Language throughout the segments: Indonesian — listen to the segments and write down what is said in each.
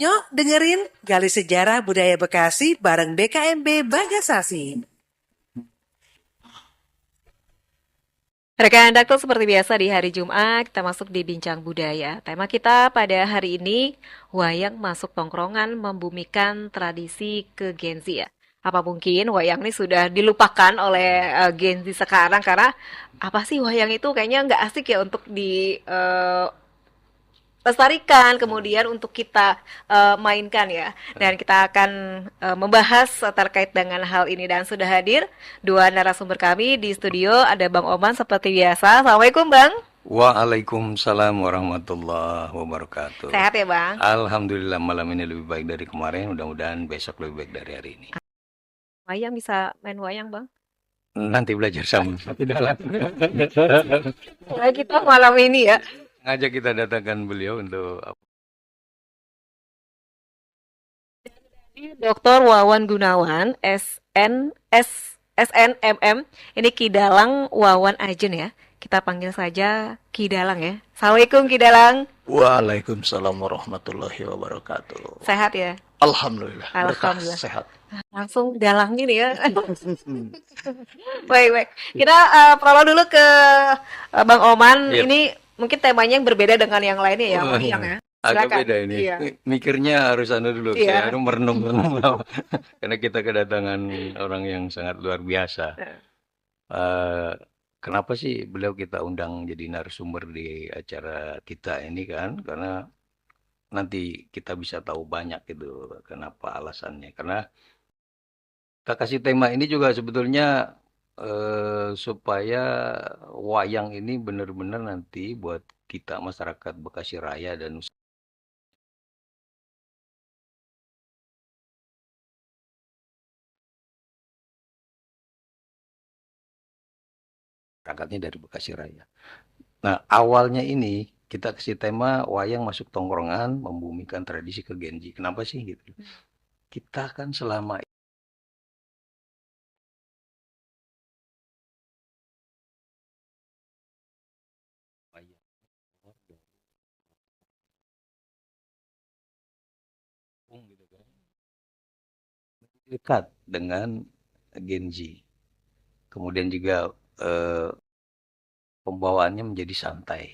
Yuk dengerin Gali Sejarah Budaya Bekasi bareng BKMB Bagasasi. Rekan Dakto, seperti biasa di hari Jumat kita masuk di Bincang Budaya. Tema kita pada hari ini, wayang masuk tongkrongan membumikan tradisi ke Gen Z ya. Apa mungkin wayang ini sudah dilupakan oleh Gen Z sekarang karena apa sih wayang itu kayaknya nggak asik ya untuk di lestarikan, kemudian untuk kita mainkan ya. Dan kita akan membahas terkait dengan hal ini dan sudah hadir dua narasumber kami di studio. Ada Bang Oman seperti biasa. Assalamualaikum Bang. Waalaikumsalam warahmatullahi wabarakatuh. Sehat ya Bang? Alhamdulillah malam ini lebih baik dari kemarin. Mudah-mudahan besok lebih baik dari hari ini. Wayang bisa main wayang Bang? Nanti belajar sama tidak lah. Nah, kita malam ini ya. Ngajak kita datangkan beliau untuk Dr. Wawan Gunawan, SNMM. Ini Kidalang Wawan Ajen ya. Kita panggil saja Kidalang ya. Assalamualaikum Kidalang. Waalaikumsalam warahmatullahi wabarakatuh. Sehat ya? Alhamdulillah, berkah Alhamdulillah. sehat. Langsung dalang ini ya. Baik, baik. Kita prolog dulu ke Bang Oman. Iya. Ini mungkin temanya yang berbeda dengan yang lainnya ya, Wah, wayang ya. agak Silakan. beda ini. Iya. Mikirnya harus dulu. Iya. Saya harus merenung karena kita kedatangan orang yang sangat luar biasa. Eh, Kenapa sih beliau kita undang jadi narasumber di acara kita ini kan? Karena nanti kita bisa tahu banyak gitu kenapa alasannya. Karena kita kasih tema ini juga sebetulnya supaya wayang ini benar-benar nanti buat kita masyarakat Bekasi Raya dan masyarakatnya dari Bekasi Raya. Nah, awalnya ini kita kasih tema wayang masuk tongkrongan membumikan tradisi ke Genji. Kenapa sih gitu? Kita kan selama wayang gitu kan, dekat dengan Genji. Kemudian juga eh, pembawaannya menjadi santai.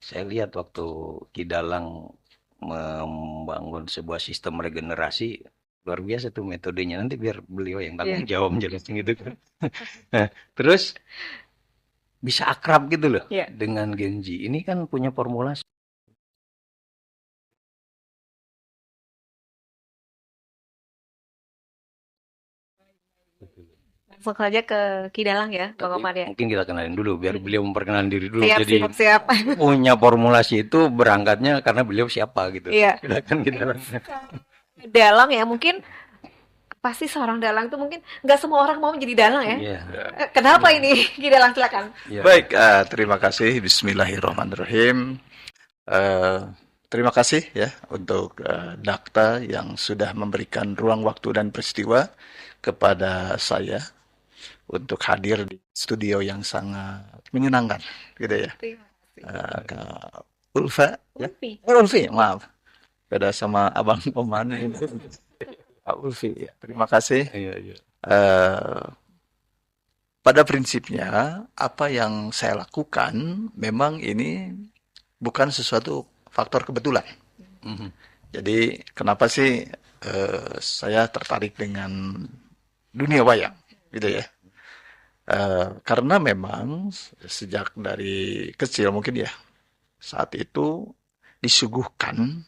Saya lihat waktu Kidalang membangun sebuah sistem regenerasi, luar biasa tuh metodenya. Nanti biar beliau yang tanggung Iya. jawab jelasin gitu kan. Nah, terus bisa akrab gitu loh Iya. dengan Genji. Ini kan punya formulasi. Langsung saja ke Kidalang ya, Bang Tapi Oman ya. mungkin kita kenalin dulu, biar beliau memperkenalkan diri dulu. Siap, Jadi siap, siap. punya formulasi itu berangkatnya karena beliau siapa gitu. Iya. Silakan kita. Dalang ya, mungkin pasti seorang dalang itu mungkin nggak semua orang mau menjadi dalang ya. Iya. Kenapa ini? Kidalang silakan. Iya. Baik, terima kasih. Bismillahirrahmanirrahim. Eh, Terima kasih ya untuk Dakta yang sudah memberikan ruang waktu dan peristiwa kepada saya untuk hadir di studio yang sangat menyenangkan, gitu ya. Terima kasih. Kak Ulfa, ya, Ulfi. Ulfi, maaf, beda sama Abang Oman ini. Kak Ulfi, ya. Terima kasih. Iya, iya. Eh, Pada prinsipnya, apa yang saya lakukan memang ini bukan sesuatu faktor kebetulan. Mhm. Jadi, kenapa sih saya tertarik dengan dunia wayang, gitu ya? Karena memang sejak dari kecil mungkin ya, saat itu disuguhkan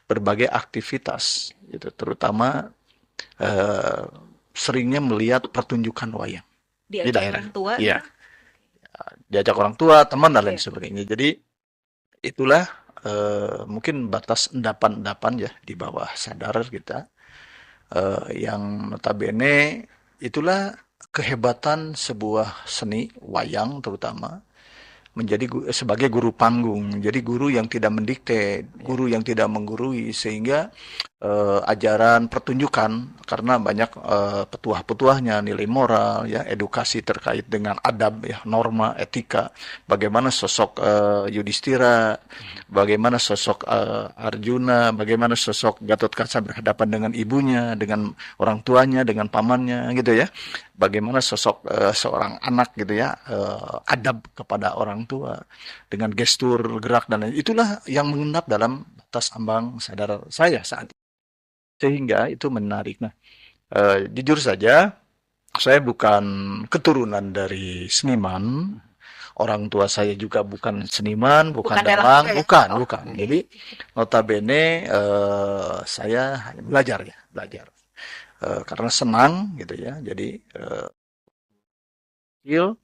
berbagai aktivitas, gitu, terutama eh, seringnya melihat pertunjukan wayang di Diajak daerah. orang tua. Iya, diajak orang tua, teman dan lain Iya. sebagainya. Jadi itulah mungkin batas endapan-endapan ya di bawah sadar kita, yang notabene itulah kehebatan sebuah seni wayang terutama sebagai guru panggung. Jadi guru yang tidak mendikte, guru yang tidak menggurui, sehingga ajaran pertunjukan, karena banyak petuah-petuahnya, nilai moral, ya, edukasi terkait dengan adab, ya, norma, etika, bagaimana sosok Yudhistira, bagaimana sosok Arjuna, bagaimana sosok Gatotkaca berhadapan dengan ibunya, dengan orang tuanya, dengan pamannya, gitu ya. Bagaimana sosok seorang anak, gitu ya, adab kepada orang tua dengan gestur, gerak, dan lain. Itulah yang mengendap dalam batas ambang sadar saya saat itu. Sehingga itu menarik. Nah, jujur saja, saya bukan keturunan dari seniman. Orang tua saya juga bukan seniman, bukan dalang, bukan. Jadi notabene saya hanya belajar. Karena senang gitu ya. Jadi ya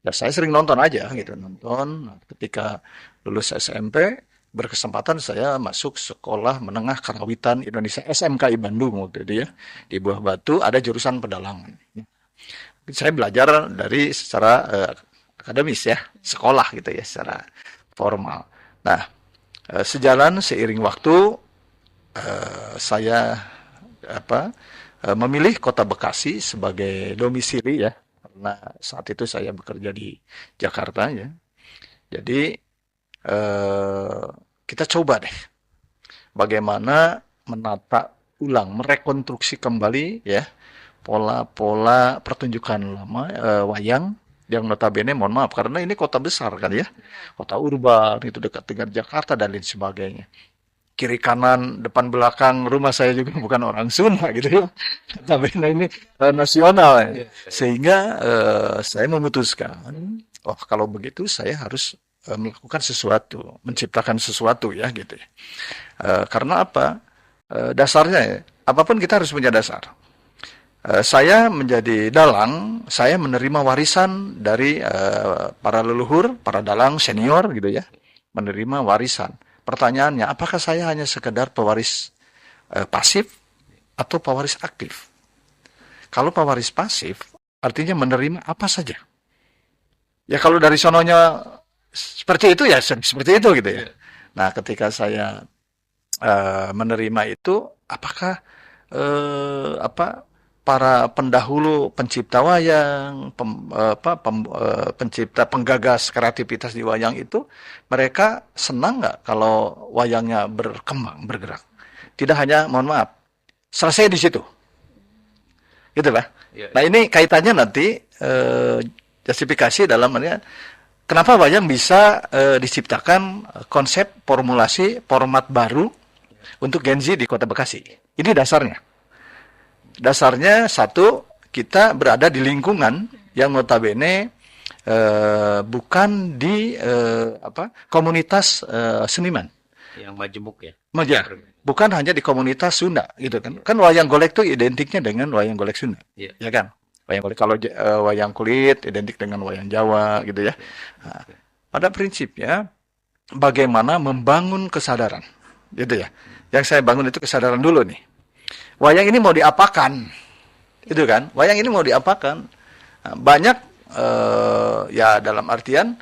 saya sering nonton aja gitu, nonton. Ketika lulus SMP, berkesempatan saya masuk Sekolah Menengah Karawitan Indonesia, SMKI Bandung waktu itu ya. Di Buah Batu ada jurusan pedalangan. Saya belajar dari secara akademis ya, sekolah gitu ya, secara formal. Nah, sejalan seiring waktu saya memilih Kota Bekasi sebagai domisili ya, karena saat itu saya bekerja di Jakarta ya. Jadi kita coba deh bagaimana menata ulang, merekonstruksi kembali ya pola-pola pertunjukan lama wayang yang notabene, mohon maaf, karena ini kota besar kan ya, kota urban, itu dekat dengan Jakarta dan lain sebagainya. Kiri kanan, depan belakang rumah saya juga bukan orang Sunda gitu ya, notabene ini nasional ya. Sehingga saya memutuskan, oh kalau begitu saya harus melakukan sesuatu, menciptakan sesuatu ya gitu ya. Karena apa? Dasarnya ya, apapun kita harus punya dasar. Saya menjadi dalang, saya menerima warisan dari para leluhur, para dalang senior gitu ya, menerima warisan. Pertanyaannya, apakah saya hanya sekedar pewaris pasif atau pewaris aktif? Kalau pewaris pasif, artinya menerima apa saja. Ya kalau dari sononya seperti itu ya seperti itu gitu ya. Nah ketika saya menerima itu, apakah para pendahulu pencipta wayang, pencipta penggagas kreativitas di wayang itu, mereka senang nggak kalau wayangnya berkembang, bergerak? Tidak hanya, mohon maaf, selesai di situ, gitu lah. Nah ini kaitannya nanti justifikasi dalam artinya kenapa wayang bisa diciptakan konsep formulasi format baru untuk Gen Z di Kota Bekasi. Ini dasarnya. Dasarnya satu, kita berada di lingkungan yang notabene bukan di komunitas seniman. Yang majemuk ya. Bukan hanya di komunitas Sunda gitu kan. Kan wayang golek itu identiknya dengan wayang golek Sunda. Ya kan? Wayang golek, kalau wayang kulit identik dengan wayang Jawa gitu ya. Nah, pada prinsipnya bagaimana membangun kesadaran gitu ya. Yang saya bangun itu kesadaran dulu nih. Wayang ini mau diapakan? Itu kan? Wayang ini mau diapakan? Nah, banyak ya dalam artian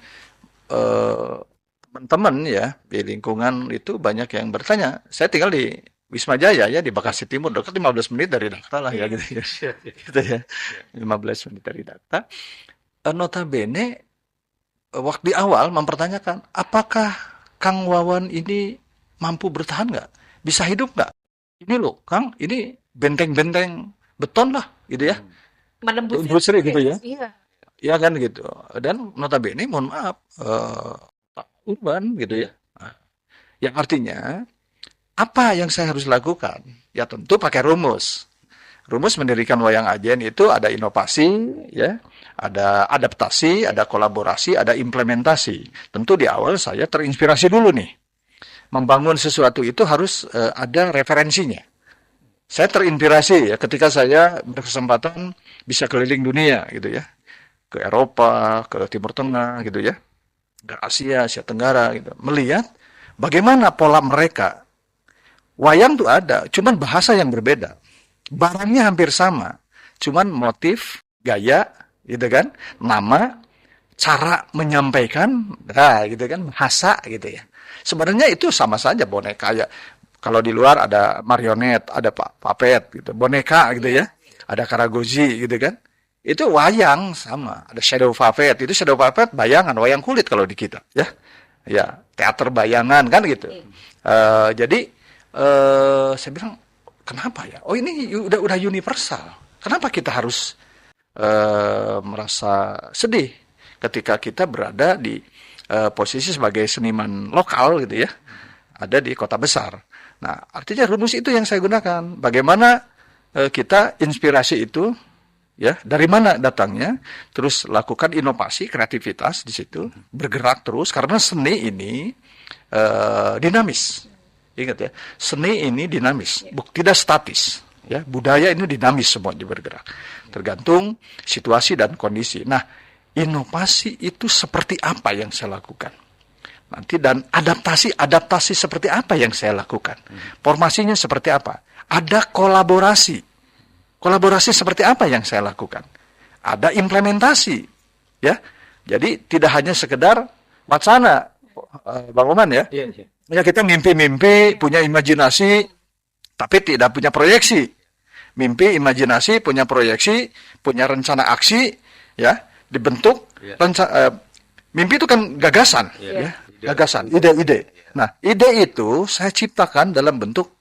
teman-teman ya di lingkungan itu banyak yang bertanya. Saya tinggal di Wisma Jaya ya, di Bekasi Timur, dekat 15 menit dari Dakta lah ya gitu ya. Gitu ya. 15 menit dari Dakta. Notabene waktu di awal mempertanyakan, apakah Kang Wawan ini mampu bertahan nggak? Bisa hidup nggak? Ini loh, Kang, ini benteng-benteng beton lah, gitu ya. Menembus industri gitu ya. Iya. Ya kan gitu. Dan notabene, mohon maaf, urban gitu ya. Nah, yang artinya, apa yang saya harus lakukan? Ya tentu pakai rumus. Rumus mendirikan Wayang Ajen itu ada inovasi, ya, ada adaptasi, ada kolaborasi, ada implementasi. Tentu di awal saya terinspirasi dulu nih. Membangun sesuatu itu harus ada referensinya. Saya terinspirasi ya ketika saya berkesempatan bisa keliling dunia gitu ya. Ke Eropa, ke Timur Tengah gitu ya. Ke Asia, Asia Tenggara gitu. Melihat bagaimana pola mereka. Wayang tuh ada, cuman bahasa yang berbeda. Barangnya hampir sama. Cuman motif, gaya gitu kan, nama, cara menyampaikan, nah gitu kan, bahasa gitu ya. Sebenarnya itu sama saja boneka ya. Kalau di luar ada marionet, ada puppet gitu, boneka gitu ya. Ada karagozi gitu kan. Itu wayang sama, ada shadow puppet. Itu shadow puppet bayangan, wayang kulit kalau di kita ya. Ya, teater bayangan kan gitu. Jadi saya bilang kenapa ya? Oh ini udah universal. Kenapa kita harus merasa sedih ketika kita berada di posisi sebagai seniman lokal gitu ya, ada di kota besar. Nah, artinya rumus itu yang saya gunakan. Bagaimana kita inspirasi itu, ya, dari mana datangnya, terus lakukan inovasi, kreativitas di situ, bergerak terus karena seni ini dinamis. Ingat ya, seni ini dinamis, tidak statis. Ya, budaya ini dinamis semua bergerak, tergantung situasi dan kondisi. Nah, inovasi itu seperti apa yang saya lakukan nanti, dan adaptasi seperti apa yang saya lakukan, formasinya seperti apa, ada kolaborasi seperti apa yang saya lakukan, ada implementasi, ya. Jadi tidak hanya sekedar wacana, Bang Oman ya. Ya, kita mimpi-mimpi, punya imajinasi, tapi tidak punya proyeksi. Mimpi, imajinasi, punya proyeksi, punya rencana aksi, ya, dibentuk. Mimpi itu kan gagasan, ya, gagasan, ide-ide. Nah, ide itu saya ciptakan dalam bentuk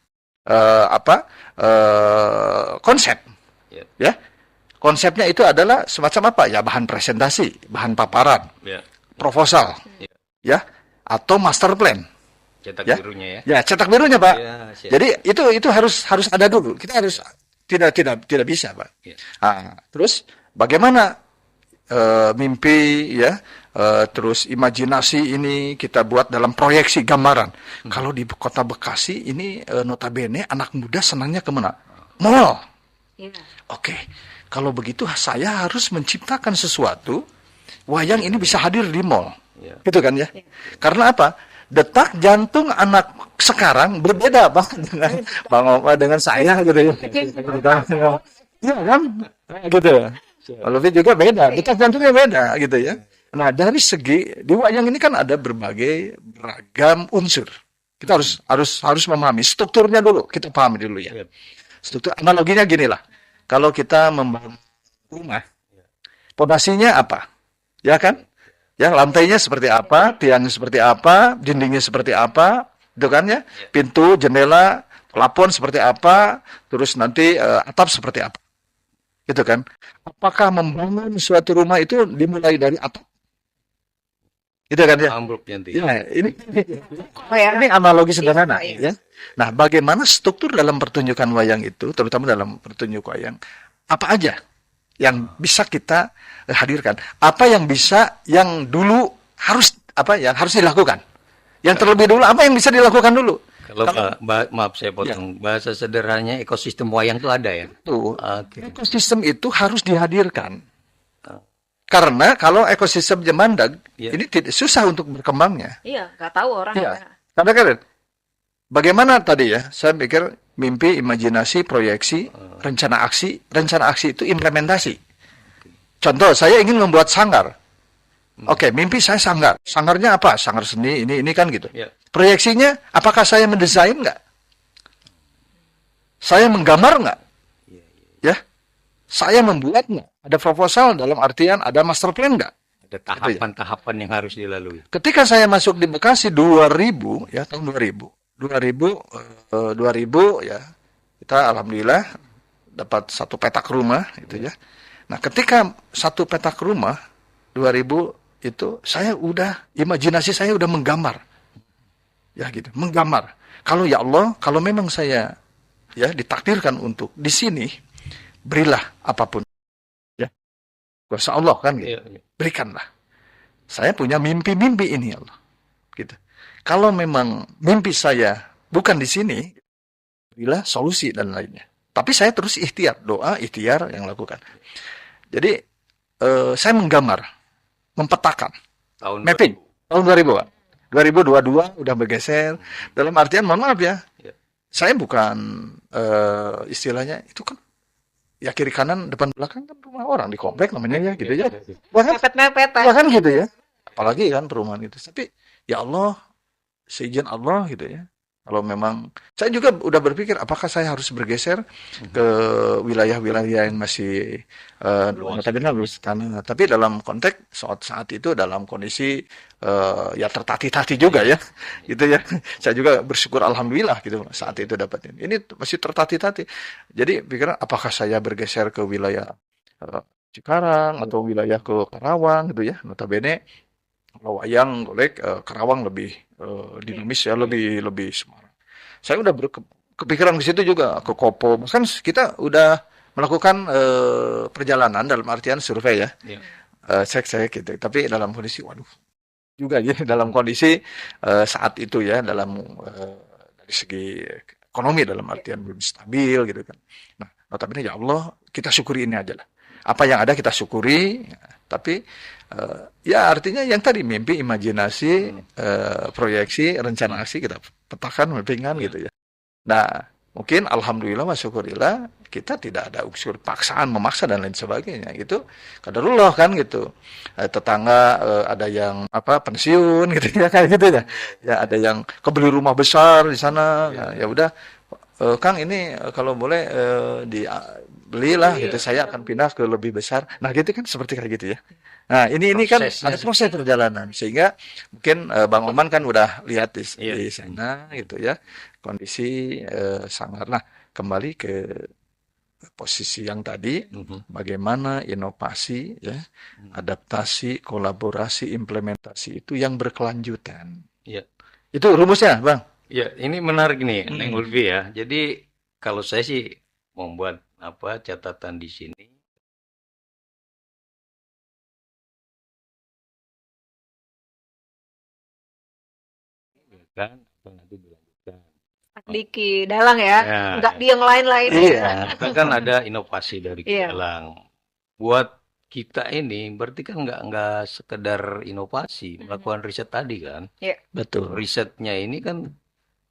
konsep, ya. Konsepnya itu adalah semacam apa? Ya, bahan presentasi, bahan paparan, proposal, ya, atau master plan. Cetak Ya, birunya ya. ya, cetak birunya, Pak. Ya, siap. Jadi itu harus ada dulu. Kita harus tidak bisa, Pak. Ya. Nah, terus bagaimana mimpi, ya, terus imajinasi ini kita buat dalam proyeksi gambaran. Kalau di kota Bekasi ini notabene anak muda senangnya kemana? Mall. Oke, kalau begitu saya harus menciptakan sesuatu wayang ini bisa hadir di mall. Gitu kan ya? Karena apa? Detak jantung anak sekarang berbeda dengan Bang Oma dengan saya gitu ya. Iya kan? Gitu. Lebih juga beda, detak jantungnya beda gitu ya. Nah, dari segi di wayang ini kan ada beragam unsur. Kita harus memahami strukturnya dulu. Kita pahami dulu ya. Struktur analoginya gini lah. Kalau kita membangun rumah, pondasinya apa? Ya kan? Ya, lantainya seperti apa, tiangnya seperti apa, dindingnya seperti apa, itu kan ya, pintu, jendela, plafon seperti apa, terus nanti atap seperti apa, gitu kan? Apakah membangun suatu rumah itu dimulai dari atap? Gitu kan ya? Ambruk nanti. Ya, ini analogi sederhana, ya. Nah, bagaimana struktur dalam pertunjukan wayang itu, terutama dalam pertunjukan wayang, apa aja yang bisa kita hadirkan, apa yang dulu harus dilakukan, yang terlebih dulu apa yang bisa dilakukan dulu. Kalau maaf saya potong, bahasa sederhananya ekosistem wayang itu ada ya. Tuh, ekosistem itu harus dihadirkan. Karena kalau ekosistemnya mandek, ini susah untuk berkembangnya. Iya, nggak tahu orang. Ya. Karena kan, bagaimana tadi ya, saya pikir mimpi, imajinasi, proyeksi, rencana aksi itu implementasi. Contoh, saya ingin membuat sanggar. Oke, mimpi saya sanggar. Sanggarnya apa? Sanggar seni, ini kan gitu. Proyeksinya, apakah saya mendesain nggak? Saya menggambar nggak? Ya, saya membuat nggak? Ada proposal dalam artian ada master plan nggak? Ada tahapan-tahapan yang harus dilalui. Ketika saya masuk di Bekasi 2000, ya tahun 2000 ya, kita alhamdulillah dapat satu petak rumah gitu ya. Nah, ketika satu petak rumah 2000 itu imajinasi saya udah menggambar. Ya gitu, menggambar. Kalau ya Allah, kalau memang saya ya ditakdirkan untuk di sini, berilah apapun. Ya. Kuasa Allah kan gitu. Berikanlah. Saya punya mimpi-mimpi ini ya Allah. Gitu. Kalau memang mimpi saya bukan di sini, berilah solusi dan lainnya. Tapi saya terus ikhtiar, doa, ikhtiar yang lakukan. Jadi saya menggambar, mempetakan, mapping. Tahun 2000, Pak. 2022 udah bergeser. Dalam artian, mohon maaf ya, saya bukan istilahnya ya kiri kanan depan belakang kan rumah orang di komplek namanya ya gitu ya. Bahkan Mepet-mepet. bahkan gitu ya. Apalagi kan perumahan itu. Tapi ya Allah, seizin Allah gitu ya. Kalau memang saya juga udah berpikir apakah saya harus bergeser ke wilayah-wilayah yang masih notabene lulus tanah. Tapi dalam konteks saat itu dalam kondisi ya tertati-tati juga ya, gitu ya. Saya juga bersyukur alhamdulillah gitu saat itu dapat ini. Ini masih tertati-tati. Jadi pikiran apakah saya bergeser ke wilayah Cikarang atau wilayah ke Karawang gitu ya. Notabene kalau wayang golek Karawang lebih dinamis ya, lebih semarang. Saya udah kepikiran ke situ juga, ke Kopo. Bahkan kita udah melakukan perjalanan dalam artian survei ya. Iya. Cek gitu. Tapi dalam kondisi waduh juga ya dalam kondisi saat itu ya dalam dari segi ekonomi dalam artian belum stabil gitu kan. Nah, notabene ya Allah, kita syukuri ini aja lah. Apa yang ada kita syukuri, tapi ya artinya yang tadi mimpi, imajinasi, proyeksi, rencana aksi kita petakan, mappingan gitu ya. Nah, mungkin alhamdulillah wa syukurillah kita tidak ada unsur paksaan, memaksa dan lain sebagainya. Itu qadarullah kan gitu. Tetangga ada yang pensiun gitu ya kayak gitu ya. Ya ada yang kebeli rumah besar di sana. Ya udah Kang ini kalau boleh belilah gitu, saya akan pindah ke lebih besar. Nah gitu kan seperti kayak gitu ya. Nah ini kan ada proses perjalanan sehingga mungkin Bang Oman kan udah lihat di sana gitu ya kondisi sangat. Nah kembali ke posisi yang tadi, bagaimana inovasi ya, adaptasi, kolaborasi, implementasi itu yang berkelanjutan. Iya. Itu rumusnya Bang. Ya, ini menarik nih, Neng Ulfi ya. Jadi kalau saya sih membuat catatan di sini. Kan atau nanti dilanjutkan. Diki Dalang ya, Ya, nggak di yang lain-lain. Iya. Kan ada inovasi dari Iya. Kidalang. Buat kita ini berarti kan nggak sekedar inovasi, melakukan riset tadi kan. Betul. Risetnya ini kan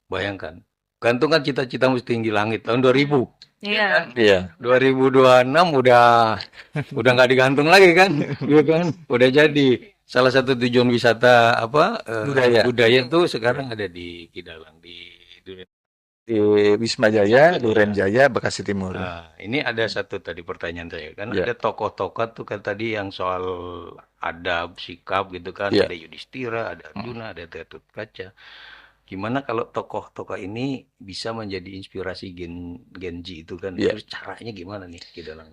bayangkan, gantung kan cita-cita mesti tinggi langit tahun 2000. Iya. Iya. 2026 udah nggak digantung lagi kan, iya kan? Udah jadi salah satu tujuan wisata budaya itu sekarang ada di Kidalang di Wisma Jaya, Duren Jaya, Bekasi Timur. Nah, ini ada satu tadi pertanyaan saya kan, Ya. ada tokoh-tokoh tuh kan tadi yang soal adab, sikap gitu kan, Ya. ada Yudhistira, ada Arjuna, ada Gatotkaca. Gimana kalau tokoh-tokoh ini bisa menjadi inspirasi Genji itu kan? Ya. Terus caranya gimana nih Kidalang?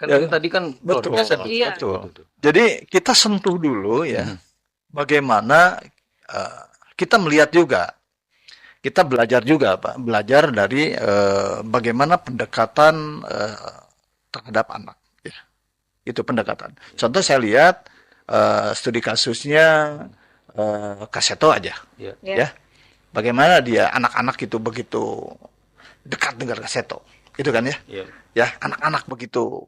Kan Ya, itu tadi kan betul. luar biasa tuh. Iya. Betul. Jadi kita sentuh dulu ya, bagaimana kita melihat juga, kita belajar juga Pak, belajar dari bagaimana pendekatan terhadap anak. Ya. Itu pendekatan. Contoh saya lihat studi kasusnya Kaseto aja. Ya. Ya. Bagaimana dia anak-anak itu begitu dekat dengan Kaseto. Itu kan ya? Ya. Ya, anak-anak begitu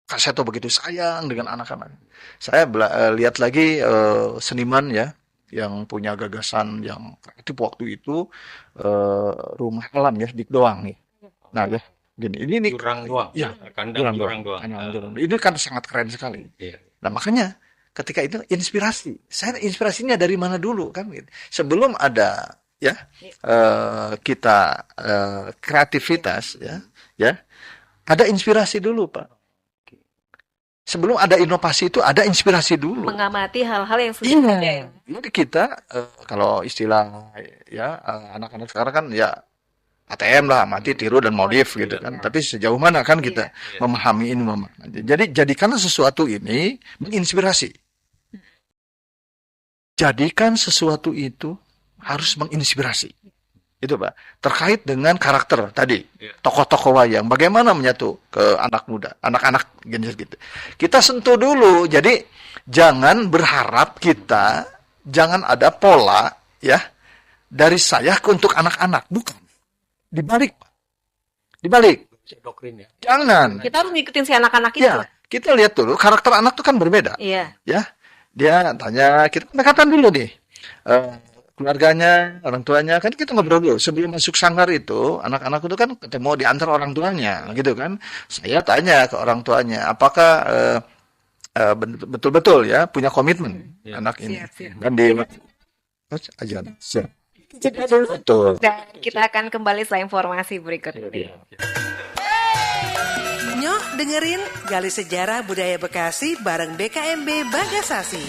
Kaseto begitu sayang dengan anak-anak. Saya lihat lagi seniman ya yang punya gagasan yang kreatif waktu itu rumah alam ya di Doang ya. Nah ya gini ini Jurang doang. Ya, Kandang jurang doang. Jurang. Ini kan sangat keren sekali. Iya. Nah makanya ketika itu inspirasi, saya inspirasinya dari mana dulu kan? Sebelum ada ya kita kreativitas ya ada inspirasi dulu Pak. Sebelum ada inovasi itu ada inspirasi dulu. Mengamati hal-hal yang sudah Iya. ada ya. Jadi kita kalau istilah ya anak-anak sekarang kan ya ATM lah, amati, tiru dan modif gitu kan. Tapi sejauh mana kan kita memahami ini Jadi jadikanlah sesuatu ini menginspirasi. Jadikan sesuatu itu harus menginspirasi. Itu Pak. Terkait dengan karakter tadi, tokoh-tokoh wayang, bagaimana menyatu ke anak muda, anak-anak jenis gitu. Kita sentuh dulu. Jadi jangan berharap jangan ada pola ya dari saya untuk anak-anak, bukan. Dibalik, Pak. Dibalik. Doktrin ya. Jangan. Kita harus ngikutin si anak-anak itu. Ya, kita lihat dulu karakter anak itu kan berbeda. Iya. Ya, dia tanya kita pendekatan dulu nih. keluarganya, orang tuanya, kan kita ngobrol dulu. Sebelum masuk sanggar itu, anak-anak itu kan ketemu diantar orang tuanya, gitu kan. Saya tanya ke orang tuanya, apakah betul-betul ya punya komitmen anak ini. Siap. Dan di aja. Siap. Betul. Dan kita akan kembali setelah informasi berikut ini. Nyok dengerin Gali Sejarah Budaya Bekasi bareng BKMB Bagasasi.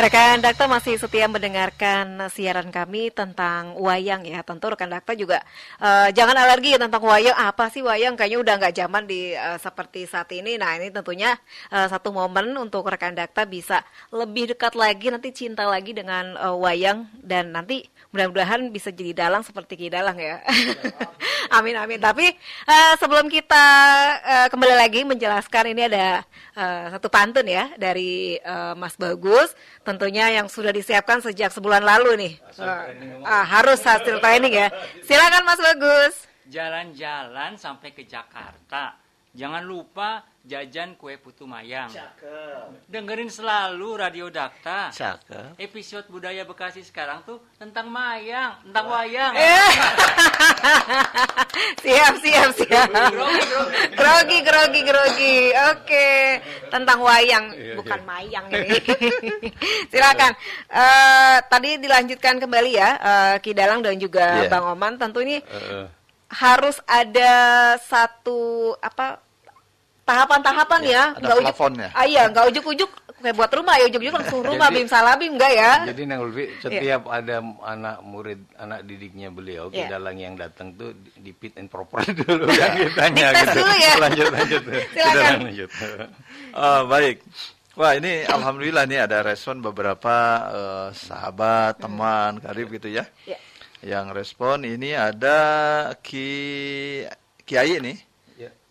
Rekan Dakta masih setia mendengarkan siaran kami tentang wayang ya. Tentu rekan Dakta juga jangan alergi ya tentang wayang. Apa sih wayang? Kayaknya udah nggak zaman di seperti saat ini. Nah ini tentunya satu momen untuk rekan Dakta bisa lebih dekat lagi, nanti cinta lagi dengan wayang. Dan nanti mudah-mudahan bisa jadi dalang seperti Ki Dalang ya. Amin. Tapi sebelum kita kembali lagi menjelaskan, ini ada satu pantun ya dari Mas Bagus. Tentunya yang sudah disiapkan sejak sebulan lalu nih. Harus hasil training ya. Silakan Mas Bagus. Jalan-jalan sampai ke Jakarta. Jangan lupa jajan kue putu mayang. Dengerin selalu Radio Dakta. Episode Budaya Bekasi sekarang tuh tentang mayang, tentang wayang. Siap. Grogi. Oke. Tentang wayang, bukan mayang ini. Silakan. Tadi dilanjutkan kembali ya, Ki Dalang dan juga Bang Oman. Tentu ini harus ada satu tahapan-tahapan ya. Ada plafonnya. Nggak ujuk-ujuk kayak buat rumah ya, ujuk-ujuk langsung rumah bim salabim enggak ya. Jadi Nang Ulfi, setiap ada anak didiknya beliau, Ki Dalang yang datang tuh di fit and proper dulu kan ditanya Dites gitu. dulu ya. Lanjut. Silakan. Lanjut. Baik. Wah, ini alhamdulillah nih ada respon beberapa sahabat, teman, karib gitu ya. Yang respon ini ada Kiai nih.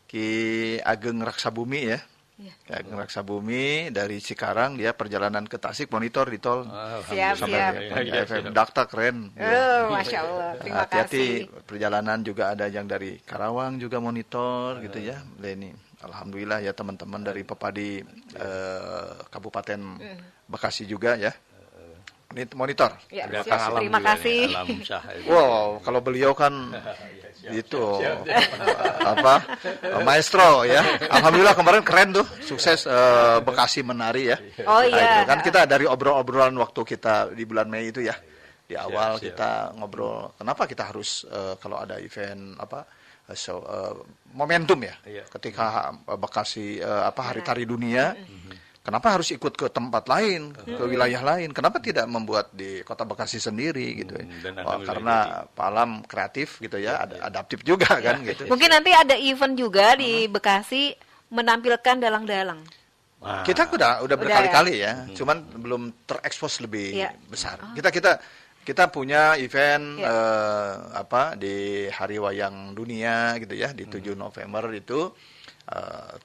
Ki Ageng Raksabumi ya. Ki Ageng Raksabumi dari Cikarang, dia perjalanan ke Tasik monitor di tol. Siap. FM Dakta keren. Masya Allah. Terima Hati-hati kasih. perjalanan juga ada yang dari Karawang juga monitor gitu ya. Ini alhamdulillah ya teman-teman dari Pepadi Kabupaten Bekasi juga ya. Ini monitor. Ya, Datang terima alam juga kasih. nih, alam syah itu. Wow, kalau beliau kan itu maestro ya. Alhamdulillah kemarin keren tuh, sukses Bekasi Menari ya. Oh Nah, iya. itu kan kita dari obrolan waktu kita di bulan Mei itu ya. Di awal kita ngobrol kenapa kita harus kalau ada event momentum ya. Ketika Bekasi Hari Tari Dunia. Kenapa harus ikut ke tempat lain, ke wilayah lain? Kenapa tidak membuat di Kota Bekasi sendiri gitu ya? Karena Pak Alam kreatif gitu ya, adaptif juga kan gitu. Mungkin nanti ada event juga di Bekasi menampilkan dalang-dalang. Kita udah berkali-kali ya, cuman belum terekspos lebih besar. Kita punya event di Hari Wayang Dunia gitu ya, di 7 November itu.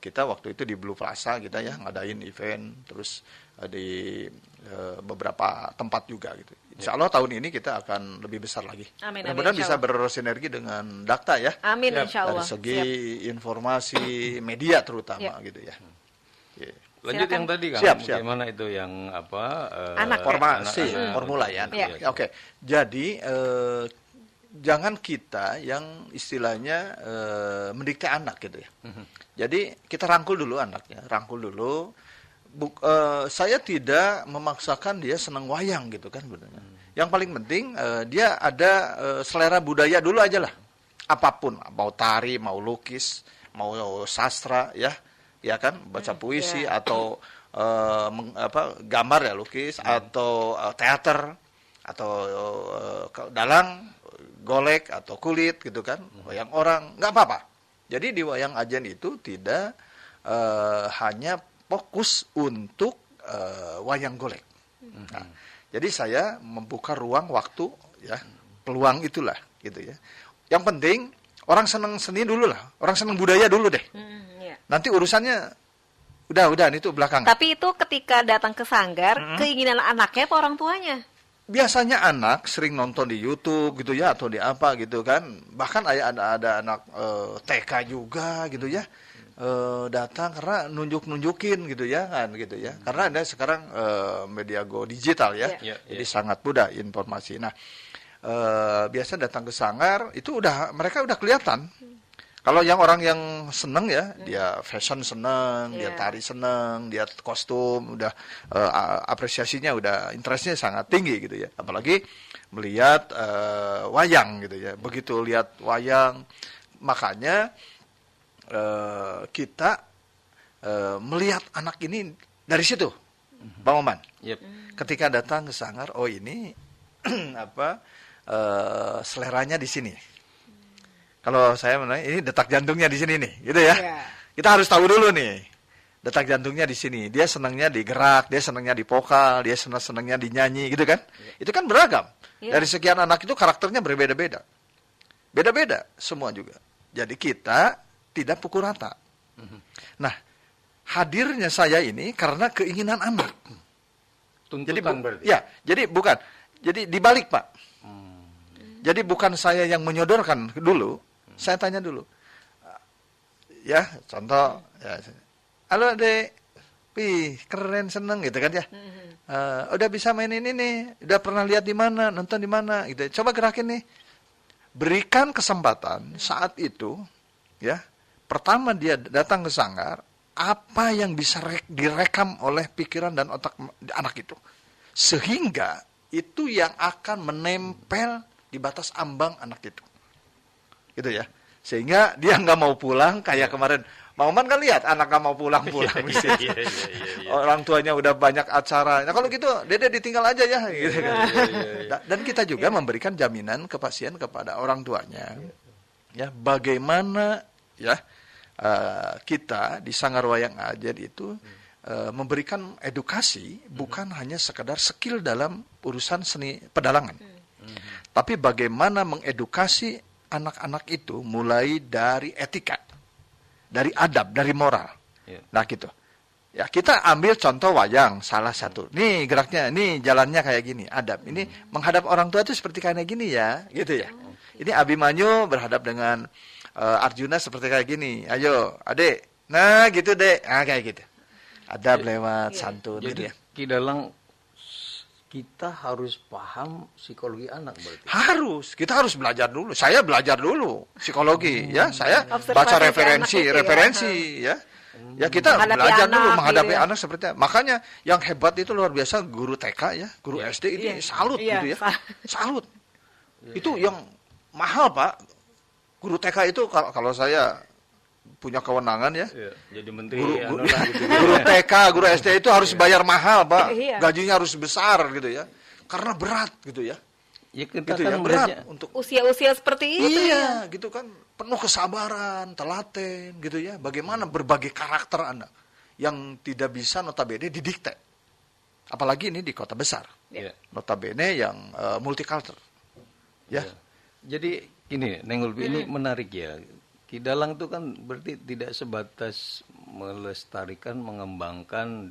Kita waktu itu di Blue Plaza kita ya ngadain event, terus di beberapa tempat juga gitu. Insya Allah tahun ini kita akan lebih besar lagi. Mudah-mudahan bisa bersinergi dengan Dakta ya. Amin insya Allah. Dari segi informasi media terutama gitu ya. Lanjut yang tadi kan, Siap. bagaimana itu yang Anak formula ya. Oke. Jadi jangan kita yang istilahnya mendikte anak gitu ya. Jadi kita rangkul dulu anaknya, saya tidak memaksakan dia senang wayang gitu kan sebenarnya. Yang paling penting dia ada selera budaya dulu aja lah. Apapun, mau tari, mau lukis, mau sastra ya kan, baca puisi atau gambar ya lukis atau teater atau dalang, golek atau kulit gitu kan, wayang orang, nggak apa-apa. Jadi di wayang ajen itu tidak hanya fokus untuk wayang golek. Nah, jadi saya membuka ruang waktu ya, peluang itulah gitu ya. Yang penting orang senang seni dulu lah, orang senang budaya dulu deh. Nanti urusannya udah itu belakangan. Tapi itu ketika datang ke sanggar, keinginan anaknya apa orang tuanya? Biasanya anak sering nonton di YouTube gitu ya, atau di apa gitu kan. Bahkan ada anak TK juga gitu ya. datang karena nunjukin gitu ya kan gitu ya. Karena ada sekarang media go digital ya. Jadi sangat mudah informasi. Nah, biasa datang ke sanggar itu mereka udah kelihatan. Kalau yang orang yang seneng ya, dia fashion seneng, dia tari seneng, dia kostum udah apresiasinya udah interestnya sangat tinggi gitu ya. Apalagi melihat wayang gitu ya. Begitu lihat wayang, makanya kita melihat anak ini dari situ, Bang Oman. Ketika datang ke sanggar, oh ini seleranya di sini. Kalau saya menanya, ini detak jantungnya di sini nih, gitu ya. Kita harus tahu dulu nih, detak jantungnya di sini. Dia senangnya di gerak, dia senangnya di vokal, dia senangnya di nyanyi, gitu kan? Itu kan beragam. Dari sekian anak itu karakternya berbeda-beda. Beda-beda semua juga. Jadi kita tidak pukul rata. Nah, hadirnya saya ini karena keinginan anak. Tuntutan berarti? Ya, jadi bukan. Jadi dibalik, Pak. Jadi bukan saya yang menyodorkan dulu, saya tanya dulu. Ya, contoh. Ya, halo Dek, keren, seneng gitu kan ya. Udah bisa main ini nih, udah pernah lihat di mana, nonton di mana gitu. Coba gerakin nih. Berikan kesempatan saat itu, ya. Pertama dia datang ke sanggar, apa yang bisa direkam oleh pikiran dan otak anak itu. Sehingga itu yang akan menempel di batas ambang anak itu. Gitu ya. Sehingga dia nggak mau pulang kayak kemarin. Bang Oman kan lihat anak nggak mau pulang-pulang. Orang tuanya udah banyak acara. Nah kalau gitu Dede ditinggal aja ya. Gitu kan. Dan kita juga memberikan jaminan kepastian kepada orang tuanya. Ya, bagaimana ya kita di Sanggar Wayang Ajet itu memberikan edukasi bukan hanya sekedar skill dalam urusan seni pedalangan, tapi bagaimana mengedukasi anak-anak itu mulai dari etika, dari adab, dari moral. Nah gitu. Ya kita ambil contoh wayang salah satu. Nih geraknya, nih jalannya kayak gini, adab. Ini menghadap orang tua itu seperti kayak gini ya, gitu ya. Ini Abimanyu berhadap dengan Arjuna seperti kayak gini. Ayo, Adek. Nah, gitu, Dek. Nah, kayak gitu. Adab lewat santun Jadi gitu ya. Ki Dalang, kita harus paham psikologi anak berarti. Harus, kita harus belajar dulu. Saya belajar dulu psikologi ya. Saya Observasi baca ke referensi, anak itu ya. referensi ya. Ya kita Menghadapi belajar dulu anak, menghadapi gitu ya. anak seperti apa. Makanya yang hebat itu luar biasa guru TK ya, guru SD ini salut gitu ya. Salut. Itu yang mahal, Pak. Guru TK itu kalau saya punya kewenangan ya. Jadi menteri Guru TK, guru SD itu harus bayar mahal, Pak. Gajinya harus besar gitu ya. Karena berat gitu ya. Ya kita Gitu kan ya, berat untuk Usia-usia seperti itu iya, gitu kan. Penuh kesabaran, telaten gitu ya. Bagaimana berbagai karakter anak yang tidak bisa notabene didikte. Apalagi ini di kota besar. Notabene yang multicultural. Ya. Jadi ini Neng Ulfi ini menarik ya. Ki Dalang itu kan berarti tidak sebatas melestarikan, mengembangkan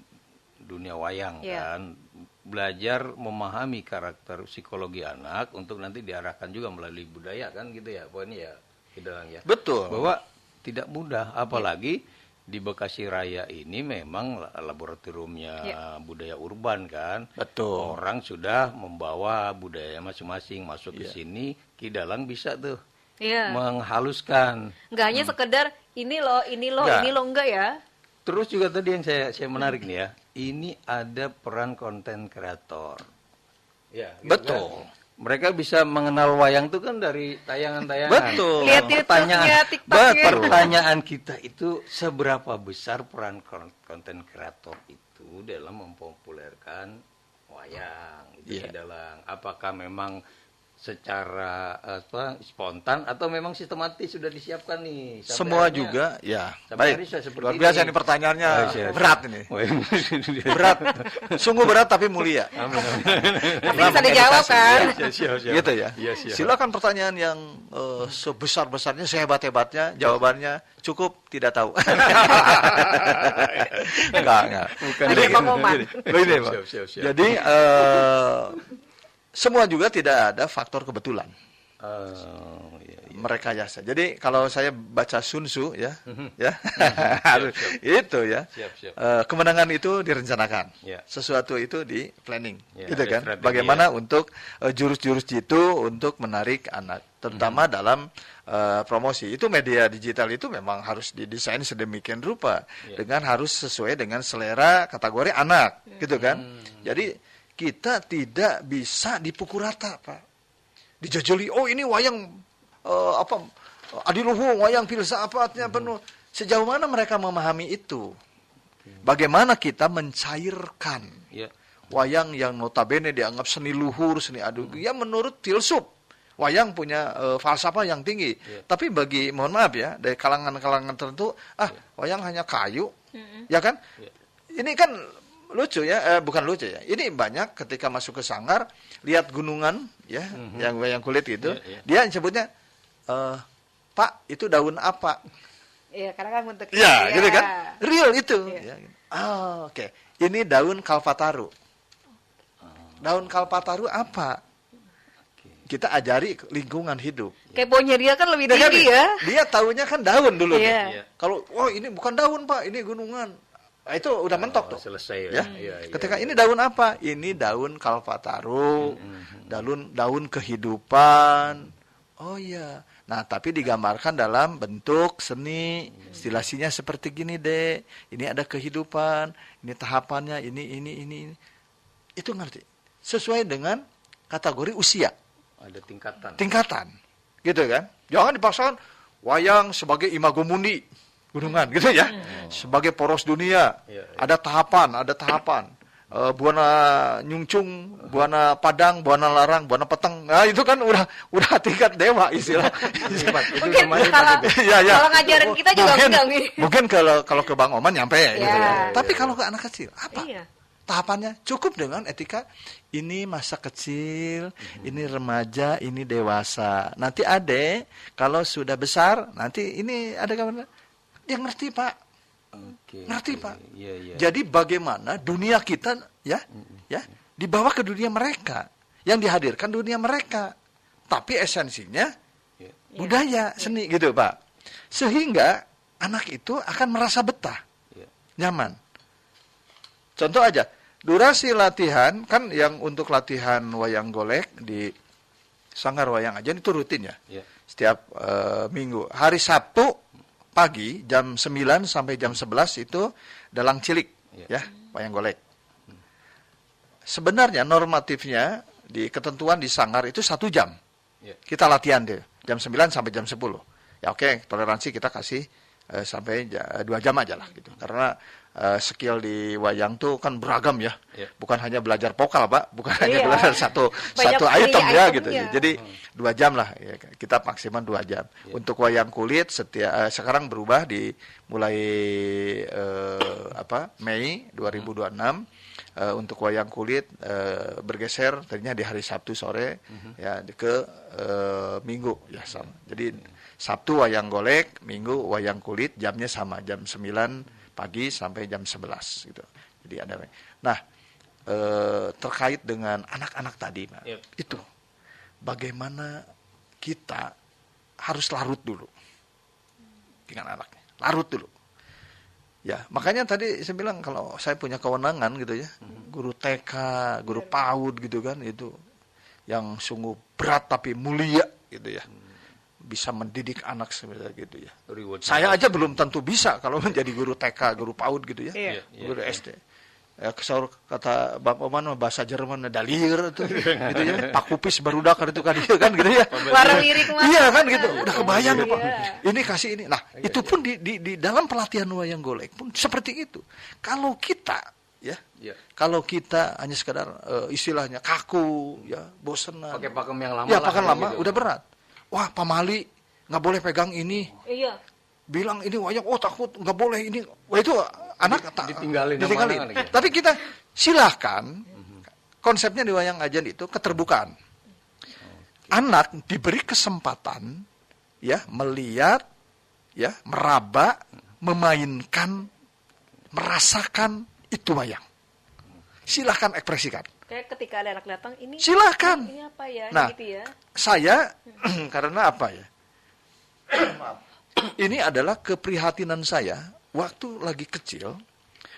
dunia wayang kan. Belajar memahami karakter psikologi anak untuk nanti diarahkan juga melalui budaya kan gitu ya. Pokoknya ya Ki Dalang ya. Betul. Bahwa tidak mudah apalagi di Bekasi Raya ini memang laboratoriumnya budaya urban kan. Betul. Orang sudah membawa budaya masing-masing masuk ke sini, Ki Dalang bisa tuh menghaluskan. Nggak hanya sekedar ini loh, enggak ya. Terus juga tadi yang saya menarik nih ya, ini ada peran konten kreator. Ya, gitu betul. Kan? Mereka bisa mengenal wayang itu kan dari tayangan-tayangan. Betul. Lihat YouTube-nya, TikTok-nya. Pertanyaan kita itu seberapa besar peran konten kreator itu dalam mempopulerkan wayang itu Ki Dalang. Apakah memang secara spontan atau memang sistematis sudah disiapkan nih? Semua juga ya. Baik. Luar biasa ini pertanyaannya berat ini. Berat. Sungguh berat tapi mulia. Tapi bisa dijawab kan? Gitu ya. Silakan pertanyaan yang sebesar-besarnya, sehebat-hebatnya, jawabannya cukup tidak tahu. Enggak. Jadi semua juga tidak ada faktor kebetulan. merekayasa. Jadi kalau saya baca Sun Tzu ya, ya Siap. itu ya. Siap. Kemenangan itu direncanakan, Ya. sesuatu itu di planning, Ya, gitu ada kan? strategi, Bagaimana untuk jurus-jurus jitu untuk menarik anak, terutama dalam promosi. Itu media digital itu memang harus didesain sedemikian rupa dengan harus sesuai dengan selera kategori anak, gitu kan? Jadi kita tidak bisa dipukul rata, Pak. Dijajali, oh ini wayang adiluhung, wayang filsafatnya penuh. Sejauh mana mereka memahami itu? Bagaimana kita mencairkan Ya. wayang yang notabene dianggap seni luhur, seni adu, ya menurut filsuf. Wayang punya falsafah yang tinggi. Tapi bagi, mohon maaf ya, dari kalangan-kalangan tertentu, wayang hanya kayu, ya kan? Ini kan lucu ya, bukan lucu ya. Ini banyak ketika masuk ke sanggar, lihat gunungan, ya, yang wayang kulit gitu, dia sebutnya, Pak, itu daun apa? Iya, karena kan bentuknya. Ya, gitu kan? Real itu. Iya. Ya. Oke. Ini daun kalpataru. Daun kalpataru apa? Kita ajari lingkungan hidup. Keponya dia kan lebih Dia kan- tinggi ya. Dia taunya kan daun dulu. Iya. Kalau, ini bukan daun, Pak, ini gunungan. Nah, itu udah mentok tuh. Selesai Ya. Iya. Ketika ini daun apa? Ini daun kalpataru, daun kehidupan. Oh iya. Nah, tapi digambarkan dalam bentuk seni, stilasinya seperti gini, Dek. Ini ada kehidupan, ini tahapannya, ini. Itu ngerti. Sesuai dengan kategori usia, Ada tingkatan. Gitu kan? Jangan dipaksakan wayang sebagai imago mundi, gunungan gitu ya. Sebagai poros dunia. Iya. Ada tahapan. Buana nyungcung, buana padang, buana larang, buana peteng. Nah, itu kan udah tingkat dewa istilah. Mungkin kalau kalau ngajarin kita juga enggak nih. Mungkin kalau ke Bang Oman nyampe gitu Ya. ya. Tapi kalau ke anak kecil, apa? Iya. Tahapannya cukup dengan etika, ini masa kecil, ini remaja, ini dewasa. Nanti adek kalau sudah besar, nanti ini ada gambar. Dia ngerti, Pak. Ngerti, Pak. Iya. Jadi bagaimana dunia kita ya dibawa ke dunia mereka, yang dihadirkan dunia mereka. Tapi esensinya budaya, seni gitu, Pak. Sehingga anak itu akan merasa betah, nyaman. Contoh aja, durasi latihan kan yang untuk latihan wayang golek di Sanggar Wayang Ajan itu rutin ya. Setiap minggu. Hari Sabtu pagi jam 9 sampai jam 11 itu dalang cilik ya, wayang golek. Sebenarnya normatifnya di ketentuan di Sanggar itu 1 jam. Kita latihan deh, jam 9 sampai jam 10. Ya oke, toleransi kita kasih sampai 2 jam aja lah gitu. Karena skill di wayang tuh kan beragam ya. Bukan hanya belajar vokal, Pak, bukan hanya belajar satu item ya gitu. Jadi 2 jam lah ya, kita maksimal 2 jam. Untuk wayang kulit sekarang berubah di mulai Mei 2026 untuk wayang kulit bergeser tadinya di hari Sabtu sore ya ke Minggu ya sama. Jadi Sabtu wayang golek, Minggu wayang kulit, jamnya sama, jam 9 pagi sampai jam 11 gitu. Jadi ada. Nah, terkait dengan anak-anak tadi, Pak, itu bagaimana kita harus larut dulu dengan anaknya, larut dulu. Ya, makanya tadi saya bilang kalau saya punya kewenangan gitu ya, guru TK, guru PAUD gitu kan, itu yang sungguh berat tapi mulia gitu ya. Bisa mendidik anak sebenarnya gitu ya. Saya aja belum tentu bisa kalau menjadi guru TK, guru PAUD gitu ya. Guru SD. Kata Bapak Oman bahasa Jerman dalir itu gitu ya. Pak Kupis barudak itu kan gitu ya. Warung lirik mah. Iya kan gitu. Udah kebayang Pak. Ini kasih ini. Nah, itu pun di dalam pelatihan wayang golek pun seperti itu. Kalau kita kalau kita hanya sekadar istilahnya kaku ya, bosen. Pakai pakem yang lama. Ya, pakem lama udah berat. Wah, pamali nggak boleh pegang ini. Iya. Bilang ini wayang, takut nggak boleh ini. Wah, itu anak ditinggalin. Tapi kita silahkan. Konsepnya di wayang ajan itu keterbukaan. Anak diberi kesempatan ya melihat, ya meraba, memainkan, merasakan itu wayang. Silahkan ekspresikan. Kayak ketika ada anak datang ini Silahkan. Ini apa ya? Nah, gitu ya. saya karena apa ya? Maaf. Ini adalah keprihatinan saya waktu lagi kecil,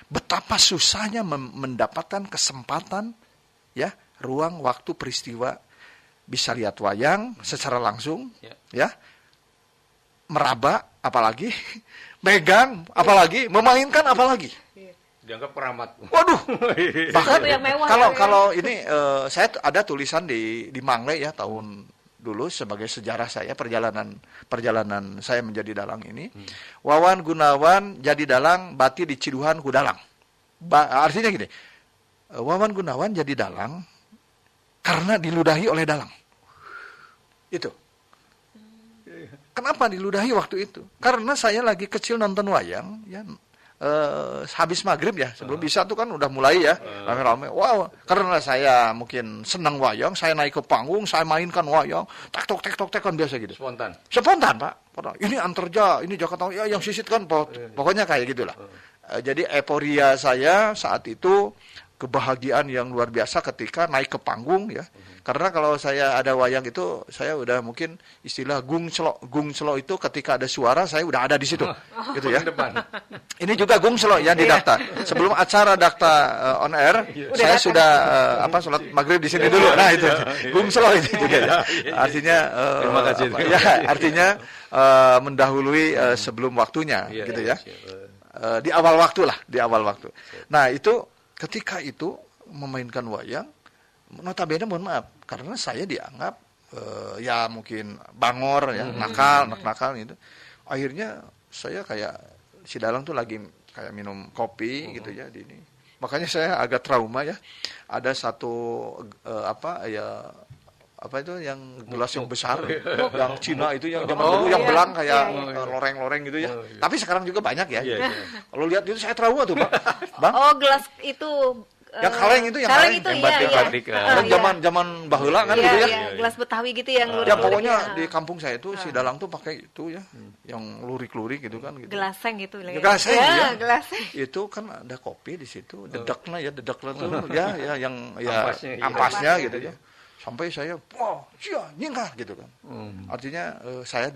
betapa susahnya mendapatkan kesempatan, ya, ruang waktu peristiwa, bisa lihat wayang secara langsung, ya, meraba, apalagi, megang, apalagi, memainkan, apalagi. Dianggap keramat. Waduh, bahkan Sesuatu yang mewah, kalau ini saya ada tulisan di Mangle ya tahun dulu sebagai sejarah saya perjalanan saya menjadi dalang ini. Wawan Gunawan jadi dalang, bati di Ciduhan ku dalang. Artinya gini, Wawan Gunawan jadi dalang karena diludahi oleh dalang. Itu. Kenapa diludahi waktu itu? Karena saya lagi kecil nonton wayang, ya. Habis maghrib ya, sebelum bisa tuh kan udah mulai ya rame-rame. Wow, karena saya mungkin senang wayang, saya naik ke panggung, saya mainkan wayang, tek tok kan biasa gitu. Spontan Pak. Ini Antarja, ini Jakarta, ya yang sisit kan, pokoknya kayak gitulah. Jadi euforia saya saat itu, kebahagiaan yang luar biasa ketika naik ke panggung ya. Karena kalau saya ada wayang itu, saya udah mungkin istilah gung selo itu ketika ada suara saya udah ada di situ, gitu ya. Ini juga gung selo ya di Dakta. Sebelum acara Dakta on air, saya sudah sholat maghrib di sini dulu. Nah itu gung selo itu juga ya. Artinya, terima kasih. Artinya mendahului sebelum waktunya, gitu ya. Di awal waktu lah, di awal waktu. Nah itu ketika itu memainkan wayang. Notabene mohon maaf, karena saya dianggap ya mungkin bangor ya, nakal gitu. Akhirnya saya kayak si dalang tuh lagi kayak minum kopi gitu ya di ini. Makanya saya agak trauma ya. Ada satu apa itu yang gelas yang besar, yang Cina itu yang zaman dulu yang belang kayak loreng-loreng gitu ya. Tapi sekarang juga banyak ya. Kalau lihat itu saya trauma tuh, Pak. Bang. Oh, gelas itu yang kaleng itu yang batik. Zaman baheula kan gitu ya. Gelas Betawi gitu yang lurik. Ya pokoknya di kampung saya itu si dalang tuh pakai itu ya, yang lurik-lurik gitu kan gitu. Gelaseng gitu lah. Gelaseng ya. Gelaseng. Itu kan ada kopi di situ, dedeknya tuh ya yang ampasnya gitu ya. Sampai saya, wah, nyingkar gitu kan. Artinya saya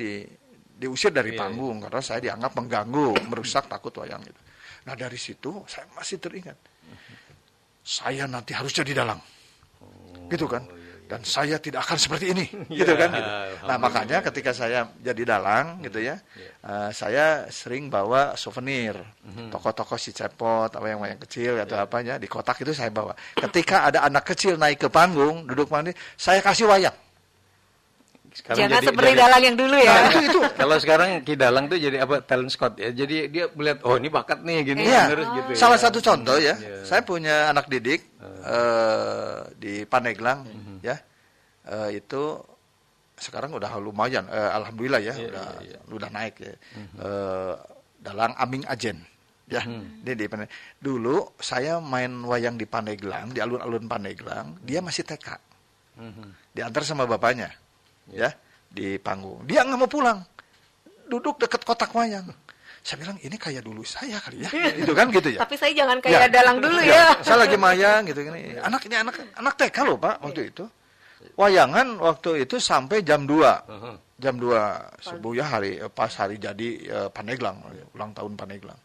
diusir dari panggung karena saya dianggap mengganggu, merusak, takut wayang gitu. Nah dari situ saya masih teringat. Saya nanti harus jadi dalang, gitu kan? Dan saya tidak akan seperti ini, gitu kan? Gitu. Nah makanya ketika saya jadi dalang, gitu ya, saya sering bawa souvenir, tokoh-tokoh si Cepot, apa yang kecil atau apanya di kotak itu saya bawa. Ketika ada anak kecil naik ke panggung, duduk mandi, saya kasih wayang. Sekarang jangan seperti dalang yang dulu ya. Nah, itu. Kalau sekarang Ki Dalang tuh jadi apa, talent scout ya. Jadi dia melihat, oh ini bakat nih gini, terus gitu. Salah satu contoh ya. Saya punya anak didik di Pandeglang ya. Itu sekarang udah lumayan, alhamdulillah ya, udah naik ya. Dalang Aming Ajen. Ya, dia di Pandeglang. Dulu saya main wayang di Pandeglang, di alun-alun Pandeglang, dia masih TK. Diantar sama bapaknya. Ya, di panggung. Dia nggak mau pulang. Duduk dekat kotak wayang. Saya bilang, ini kayak dulu saya kali ya. Itu kan gitu ya. Tapi saya jangan kayak dalang dulu ya. Saya lagi mayang gitu gini. Anak TK loh, Pak, waktu itu. Wayangan waktu itu sampai jam 2. Jam 2 subuh ya, pas hari jadi Pandeglang, ulang tahun Pandeglang.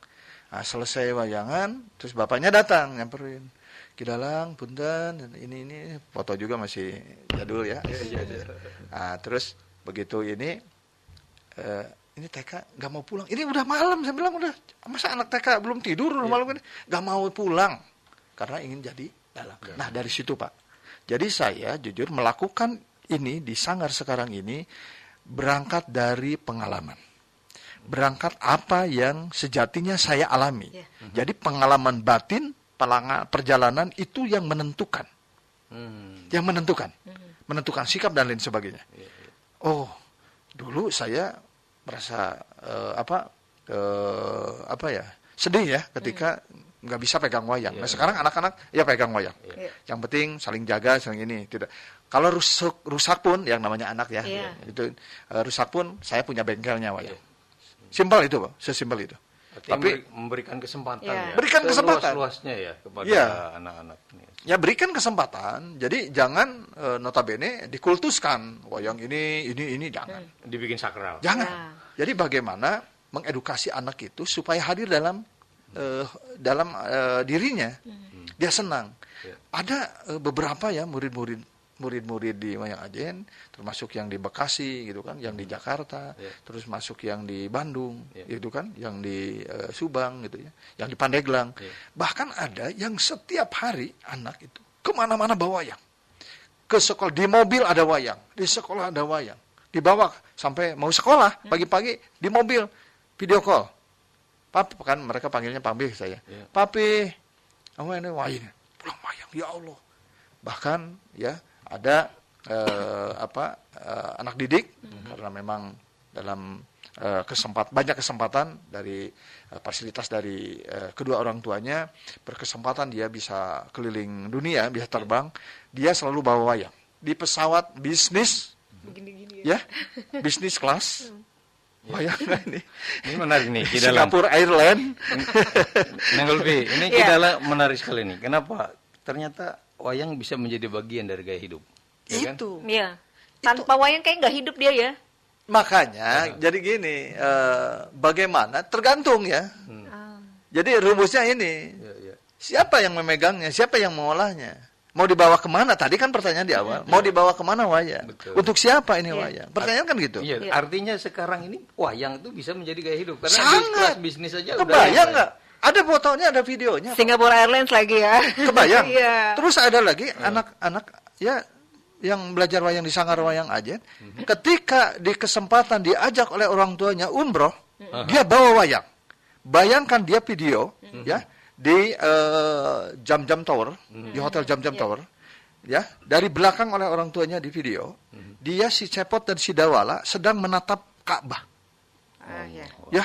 Nah, selesai wayangan, terus bapaknya datang nyamperin. Ki Dalang, punten, ini foto juga masih jadul ya. Nah, terus begitu ini TK nggak mau pulang. Ini udah malam, saya bilang udah, masa anak TK belum tidur malam ini, nggak mau pulang karena ingin jadi dalang. Nah dari situ Pak, jadi saya jujur melakukan ini di Sanggar sekarang ini berangkat dari pengalaman. Berangkat apa yang sejatinya saya alami. Jadi pengalaman batin, perjalanan itu yang menentukan, menentukan sikap dan lain sebagainya. Oh, dulu saya merasa sedih ya ketika nggak bisa pegang wayang. Nah sekarang anak-anak ya pegang wayang. Yang penting saling jaga, saling ini tidak. Kalau rusak pun yang namanya anak ya, itu rusak pun saya punya bengkelnya wayang. Simpel itu Pak, sesimpel itu. Tapi memberikan kesempatan Iya. ya. Berikan kesempatan. Seluas-luasnya ya kepada Iya. anak-anak ini. ya berikan kesempatan. Jadi jangan notabene dikultuskan wayang ini jangan. Dibikin sakral. Jangan. Ya. Jadi bagaimana mengedukasi anak itu supaya hadir dalam dirinya. Dia senang. Ya. Ada beberapa ya murid-murid di Wayang Ajen, termasuk yang di Bekasi gitu kan, yang di Jakarta, Ya. terus masuk yang di Bandung Ya. gitu kan, yang di Subang gitu ya, yang di Pandeglang. Ya. Bahkan ada yang setiap hari anak itu kemana-mana bawa wayang. Ke sekolah, di mobil ada wayang, di sekolah ada wayang. Dibawa sampai mau sekolah, pagi-pagi di mobil, video call. Papi, kan mereka panggilnya Papi saya. Ya. Papi, ini wayang, pulang wayang, ya Allah. Bahkan ya ada anak didik, karena memang dalam banyak kesempatan dari fasilitas dari kedua orang tuanya, berkesempatan dia bisa keliling dunia, bisa terbang, dia selalu bawa wayang di pesawat bisnis, ya bisnis kelas. Bayangkan ini Ini menarik nih, Ki Dalam. Singapore Airlines. Neng Lutfi, ini Iya. Ki Dalam menarik sekali nih. Kenapa? Ternyata wayang bisa menjadi bagian dari gaya hidup. Ya kan? Itu Iya. Tanpa wayang kayak nggak hidup dia ya. makanya jadi gini, bagaimana tergantung ya. Jadi rumusnya ini, Ya, ya. siapa yang memegangnya, siapa yang mengolahnya, mau dibawa kemana? Tadi kan pertanyaan di awal, mau dibawa kemana wayang? Betul. Untuk siapa ini wayang? Pertanyaan kan gitu. Iya, Iya. artinya sekarang ini wayang itu bisa menjadi gaya hidup karena Sangat. di kelas bisnis aja Kebayang nggak? Ada fotonya, ada videonya. Singapore Airlines lagi ya. Kebayang. Iya. Terus ada lagi anak-anak ya yang belajar wayang di Sanggar Wayang Ajen, ketika di kesempatan diajak oleh orang tuanya umroh, dia bawa wayang. Bayangkan dia video ya di Jam-Jam Tower, di Hotel Jam-Jam Tower, ya dari belakang oleh orang tuanya di video, dia si Cepot dan si Dawala sedang menatap Ka'bah. Ya. Ya,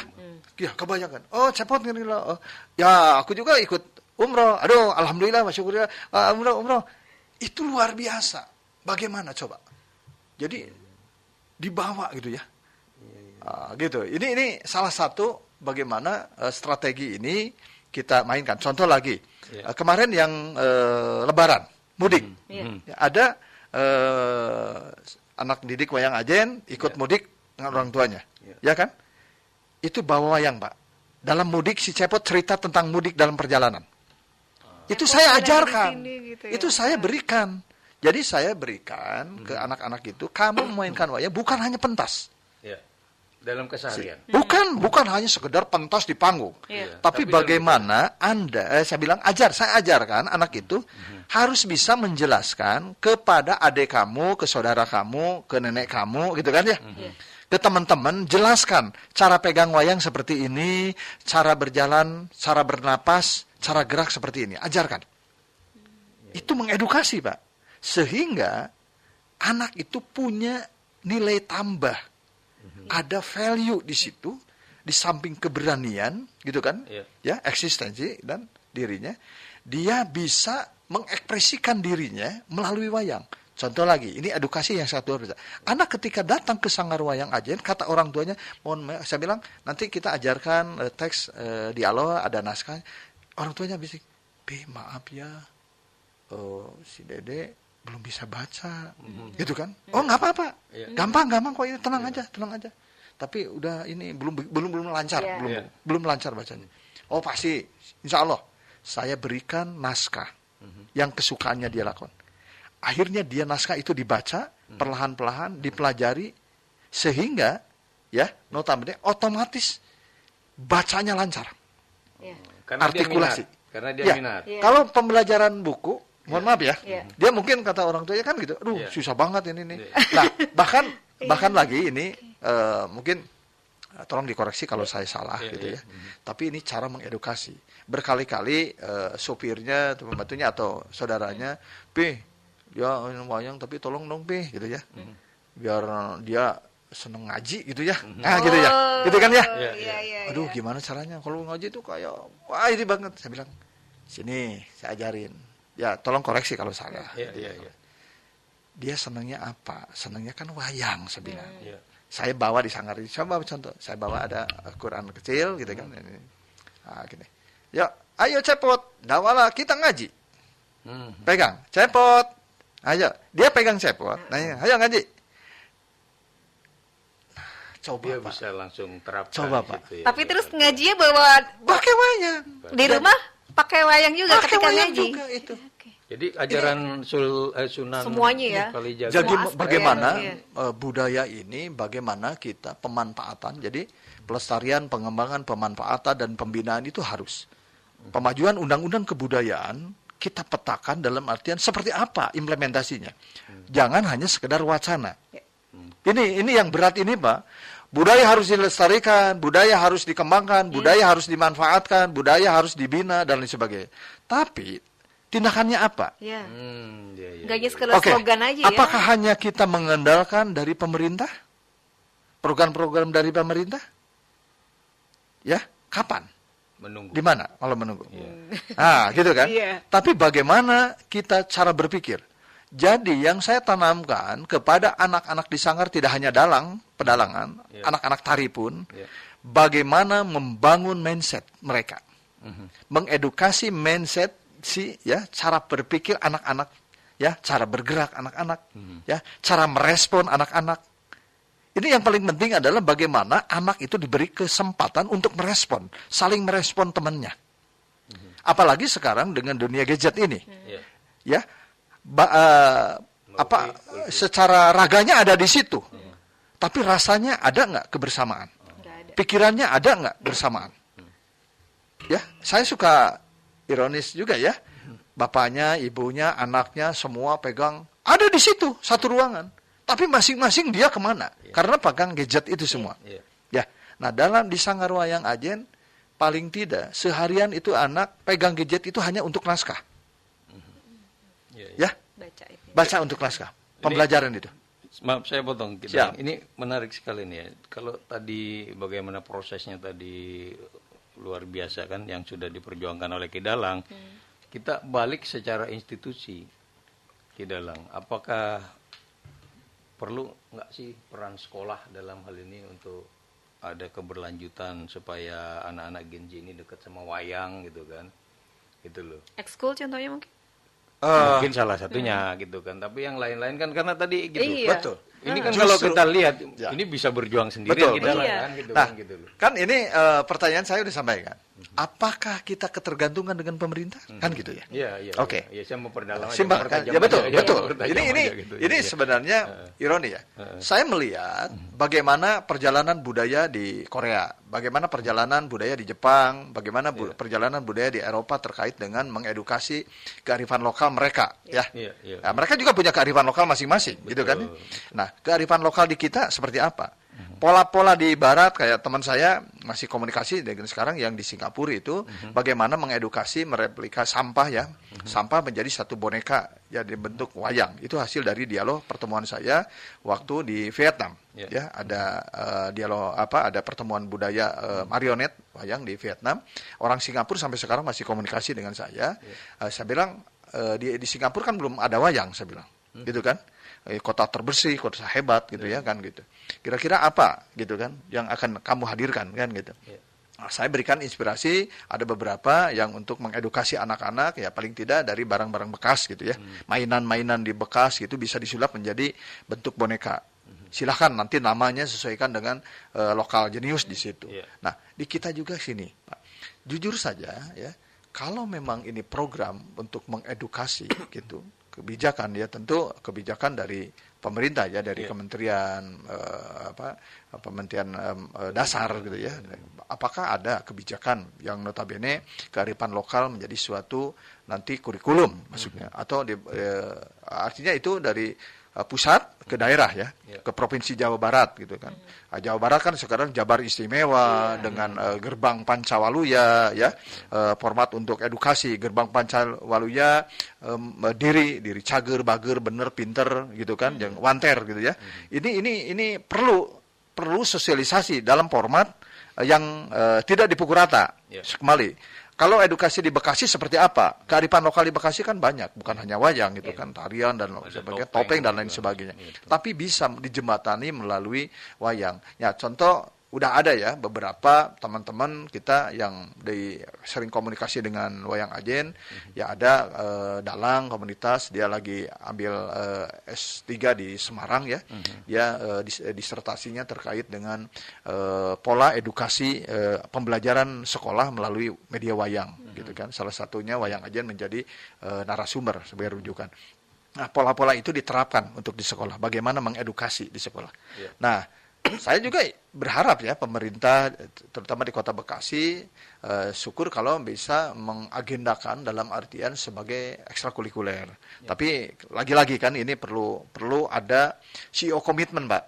ya kebanyakan. Oh, Cepot gini loh. Oh, ya, aku juga ikut umroh. Aduh, alhamdulillah, masyukurnya umroh. Itu luar biasa. Bagaimana coba? Jadi dibawa gitu ya. Gitu. Ini salah satu bagaimana strategi ini kita mainkan. Contoh lagi, kemarin yang Lebaran, mudik. Iya. Ya, ada anak didik Wayang Ajen ikut mudik dengan orang tuanya, ya kan? Itu bawa wayang, Pak. Dalam mudik si Cepot cerita tentang mudik dalam perjalanan. Itu saya ajarkan, di sini gitu ya. itu saya berikan. Jadi saya berikan ke anak-anak itu, kamu memainkan wayang bukan hanya pentas. Ya. Dalam keseharian. Bukan hanya sekedar pentas di panggung. Iya. Tapi bagaimana Anda, saya ajarkan anak itu harus bisa menjelaskan kepada adik kamu, ke saudara kamu, ke nenek kamu, gitu kan ya. Ke teman-teman, jelaskan cara pegang wayang seperti ini, cara berjalan, cara bernapas, cara gerak seperti ini. Ajarkan. Itu mengedukasi, Pak. Sehingga anak itu punya nilai tambah. Ada value di situ, di samping keberanian, gitu kan, ya eksistensi dan dirinya, dia bisa mengekspresikan dirinya melalui wayang. Contoh lagi, ini edukasi yang sangat luar biasa. Anak ketika datang ke Sanggar Wayang Ajen, kata orang tuanya, mohon maaf, saya bilang nanti kita ajarkan teks dialog, ada naskah. Orang tuanya bisik, maaf ya, si Dede belum bisa baca, gitu kan? Oh nggak apa-apa, gampang kok ini, tenang aja. Tapi udah ini belum lancar, belum lancar bacanya. Oh pasti, insya Allah saya berikan naskah yang kesukaannya dia lakukan. Akhirnya dia naskah itu dibaca perlahan-lahan, dipelajari sehingga ya notabene otomatis bacanya lancar, Karena artikulasi. Karena dia Ya, minat. kalau pembelajaran buku, mohon maaf ya, Iya. dia mungkin kata orang tuanya kan gitu, aduh susah banget ini nih. Nah, bahkan lagi ini mungkin tolong dikoreksi kalau saya salah gitu ya. Tapi ini cara mengedukasi. Berkali-kali sopirnya atau pembantunya atau saudaranya, dia wayang tapi tolong dong gitu ya. Biar dia seneng ngaji gitu ya. Nah, gitu ya. Gitu kan ya? Iya. Aduh, gimana caranya? Kalau ngaji tuh kayak wah ini banget. Saya bilang, sini saya ajarin. Ya, tolong koreksi kalau salah. Iya. Dia senangnya apa? Senangnya kan wayang, saya bilang. Iya. Saya bawa di Sanggar, saya bawa contoh. Saya bawa ada Quran kecil gitu kan. Nah, gini. Ya, ayo cepot. Dawala kita ngaji. Hmm. Pegang, cepot. Ayo, dia pegang cepot. Nah, ayo ngaji. Coba Dia Pak. bisa langsung terapkan Coba, di Pak. situ ya. Tapi terus ngajinya bawa Pakai wayang. di rumah pakai wayang juga Pakai ketika wayang ngaji. juga itu. Oke. Jadi ajaran Sunan Semuanya ya. Kalijaga. Jadi Semua aspek bagaimana ya. budaya ini, bagaimana kita pemanfaatan. Jadi pelestarian, pengembangan, pemanfaatan dan pembinaan itu harus. Pemajuan undang-undang kebudayaan kita petakan dalam artian seperti apa implementasinya. Jangan hanya sekedar wacana. Ini yang berat ini, Pak. Budaya harus dilestarikan, budaya harus dikembangkan, budaya harus dimanfaatkan, budaya harus dibina dan lain sebagainya. Tapi tindakannya apa? Ya. Ya, ya, Nggak hanya ya. sekedar Oke, slogan aja ya. apakah hanya kita mengandalkan dari pemerintah? Program-program dari pemerintah? Ya, kapan? Menunggu. Di mana? Kalau menunggu. Nah, gitu kan? Iya. Tapi bagaimana kita cara berpikir? Jadi yang saya tanamkan kepada anak-anak di Sanggar tidak hanya pedalangan, anak-anak tari pun, bagaimana membangun mindset mereka. Mengedukasi mindset cara berpikir anak-anak, ya, cara bergerak anak-anak, ya, cara merespon anak-anak. Ini yang paling penting adalah bagaimana anak itu diberi kesempatan untuk merespon, saling merespon temannya. Apalagi sekarang dengan dunia gadget ini, ya, secara raganya ada di situ, tapi rasanya ada nggak kebersamaan? Nggak ada. Pikirannya ada nggak bersamaan? Ya, saya suka ironis juga ya. Bapaknya, ibunya, anaknya semua pegang ada di situ satu ruangan. Tapi masing-masing dia kemana? Karena pegang gadget itu semua. Ya, nah di Sanggar Wayang Ajen paling tidak seharian itu anak pegang gadget itu hanya untuk naskah. Ya, baca untuk naskah. Pembelajaran itu. Maaf saya potong. Siap. Ini menarik sekali nih ya. Kalau tadi bagaimana prosesnya tadi luar biasa kan yang sudah diperjuangkan oleh Ki Dalang. Kita balik secara institusi Ki Dalang. Apakah perlu nggak sih peran sekolah dalam hal ini untuk ada keberlanjutan supaya anak-anak Gen Z ini dekat sama wayang gitu kan? Gitu loh. Ekskul contohnya mungkin. Mungkin salah satunya gitu kan. Tapi yang lain-lain kan karena tadi gitu. Iya. Betul. Ini kan kalau Justru- kita lihat Ya. ini bisa berjuang sendiri Betul, kita betul. kan gitu Nah, kan gitu loh. kan ini pertanyaan saya udah sampaikan. Apakah kita ketergantungan dengan pemerintah? Kan gitu ya. Iya, iya. Oke. Iya, saya mau perdalam aja, Simbang kan? mempertajam Ya betul, aja, betul. mempertajam Ini aja gitu. ini Iya. sebenarnya ironi ya. Saya melihat bagaimana perjalanan budaya di Korea, bagaimana perjalanan budaya di Jepang, bagaimana perjalanan budaya di Eropa terkait dengan mengedukasi kearifan lokal mereka, ya. Iya, iya. Nah, mereka juga punya kearifan lokal masing-masing, gitu kan? Nah, kearifan lokal di kita seperti apa? Pola-pola di barat kayak teman saya masih komunikasi dengan sekarang yang di Singapura itu bagaimana mengedukasi mereplika sampah ya. Sampah menjadi satu boneka jadi bentuk wayang. Itu hasil dari dialog pertemuan saya waktu di Vietnam. Ya, ada dialog ada pertemuan budaya marionet wayang di Vietnam. Orang Singapura sampai sekarang masih komunikasi dengan saya. Saya bilang di Singapura kan belum ada wayang, saya bilang. Gitu kan? Kota terbersih, kota hebat gitu ya kan gitu. Kira-kira apa gitu kan yang akan kamu hadirkan kan gitu. Nah, saya berikan inspirasi ada beberapa yang untuk mengedukasi anak-anak ya paling tidak dari barang-barang bekas gitu ya. Mainan-mainan di bekas gitu bisa disulap menjadi bentuk boneka. Silahkan nanti namanya sesuaikan dengan lokal jenius di situ. Nah, di kita juga sini, Pak. Jujur saja ya, kalau memang ini program untuk mengedukasi gitu, kebijakan ya tentu kebijakan dari pemerintah ya dari kementerian dasar gitu ya. Apakah ada kebijakan yang notabene kearifan lokal menjadi suatu nanti kurikulum maksudnya atau artinya itu dari pusat ke daerah ya, ke provinsi Jawa Barat gitu kan. Jawa Barat kan sekarang Jabar Istimewa dengan gerbang Pancawaluya ya, format untuk edukasi gerbang Pancawaluya diri cager, bager, bener, pinter gitu kan, yang wanter gitu ya. Ini perlu sosialisasi dalam format yang tidak dipukul rata. Kembali. Kalau edukasi di Bekasi seperti apa? Kearifan lokal di Bekasi kan banyak, bukan hanya wayang gitu kan, tarian dan sebagainya, topeng dan lain sebagainya. Tapi bisa dijembatani melalui wayang. Ya, contoh udah ada ya beberapa teman-teman kita yang sering komunikasi dengan Wayang Ajen. Ya ada dalang komunitas, dia lagi ambil S3 di Semarang ya. Ya disertasinya terkait dengan pola edukasi pembelajaran sekolah melalui media wayang gitu kan. Salah satunya Wayang Ajen menjadi narasumber sebagai rujukan. Nah, pola-pola itu diterapkan untuk di sekolah. Bagaimana mengedukasi di sekolah. Nah, saya juga berharap ya pemerintah, terutama di Kota Bekasi, syukur kalau bisa mengagendakan dalam artian sebagai ekstrakurikuler. Tapi lagi-lagi kan ini perlu ada CEO komitmen, Mbak.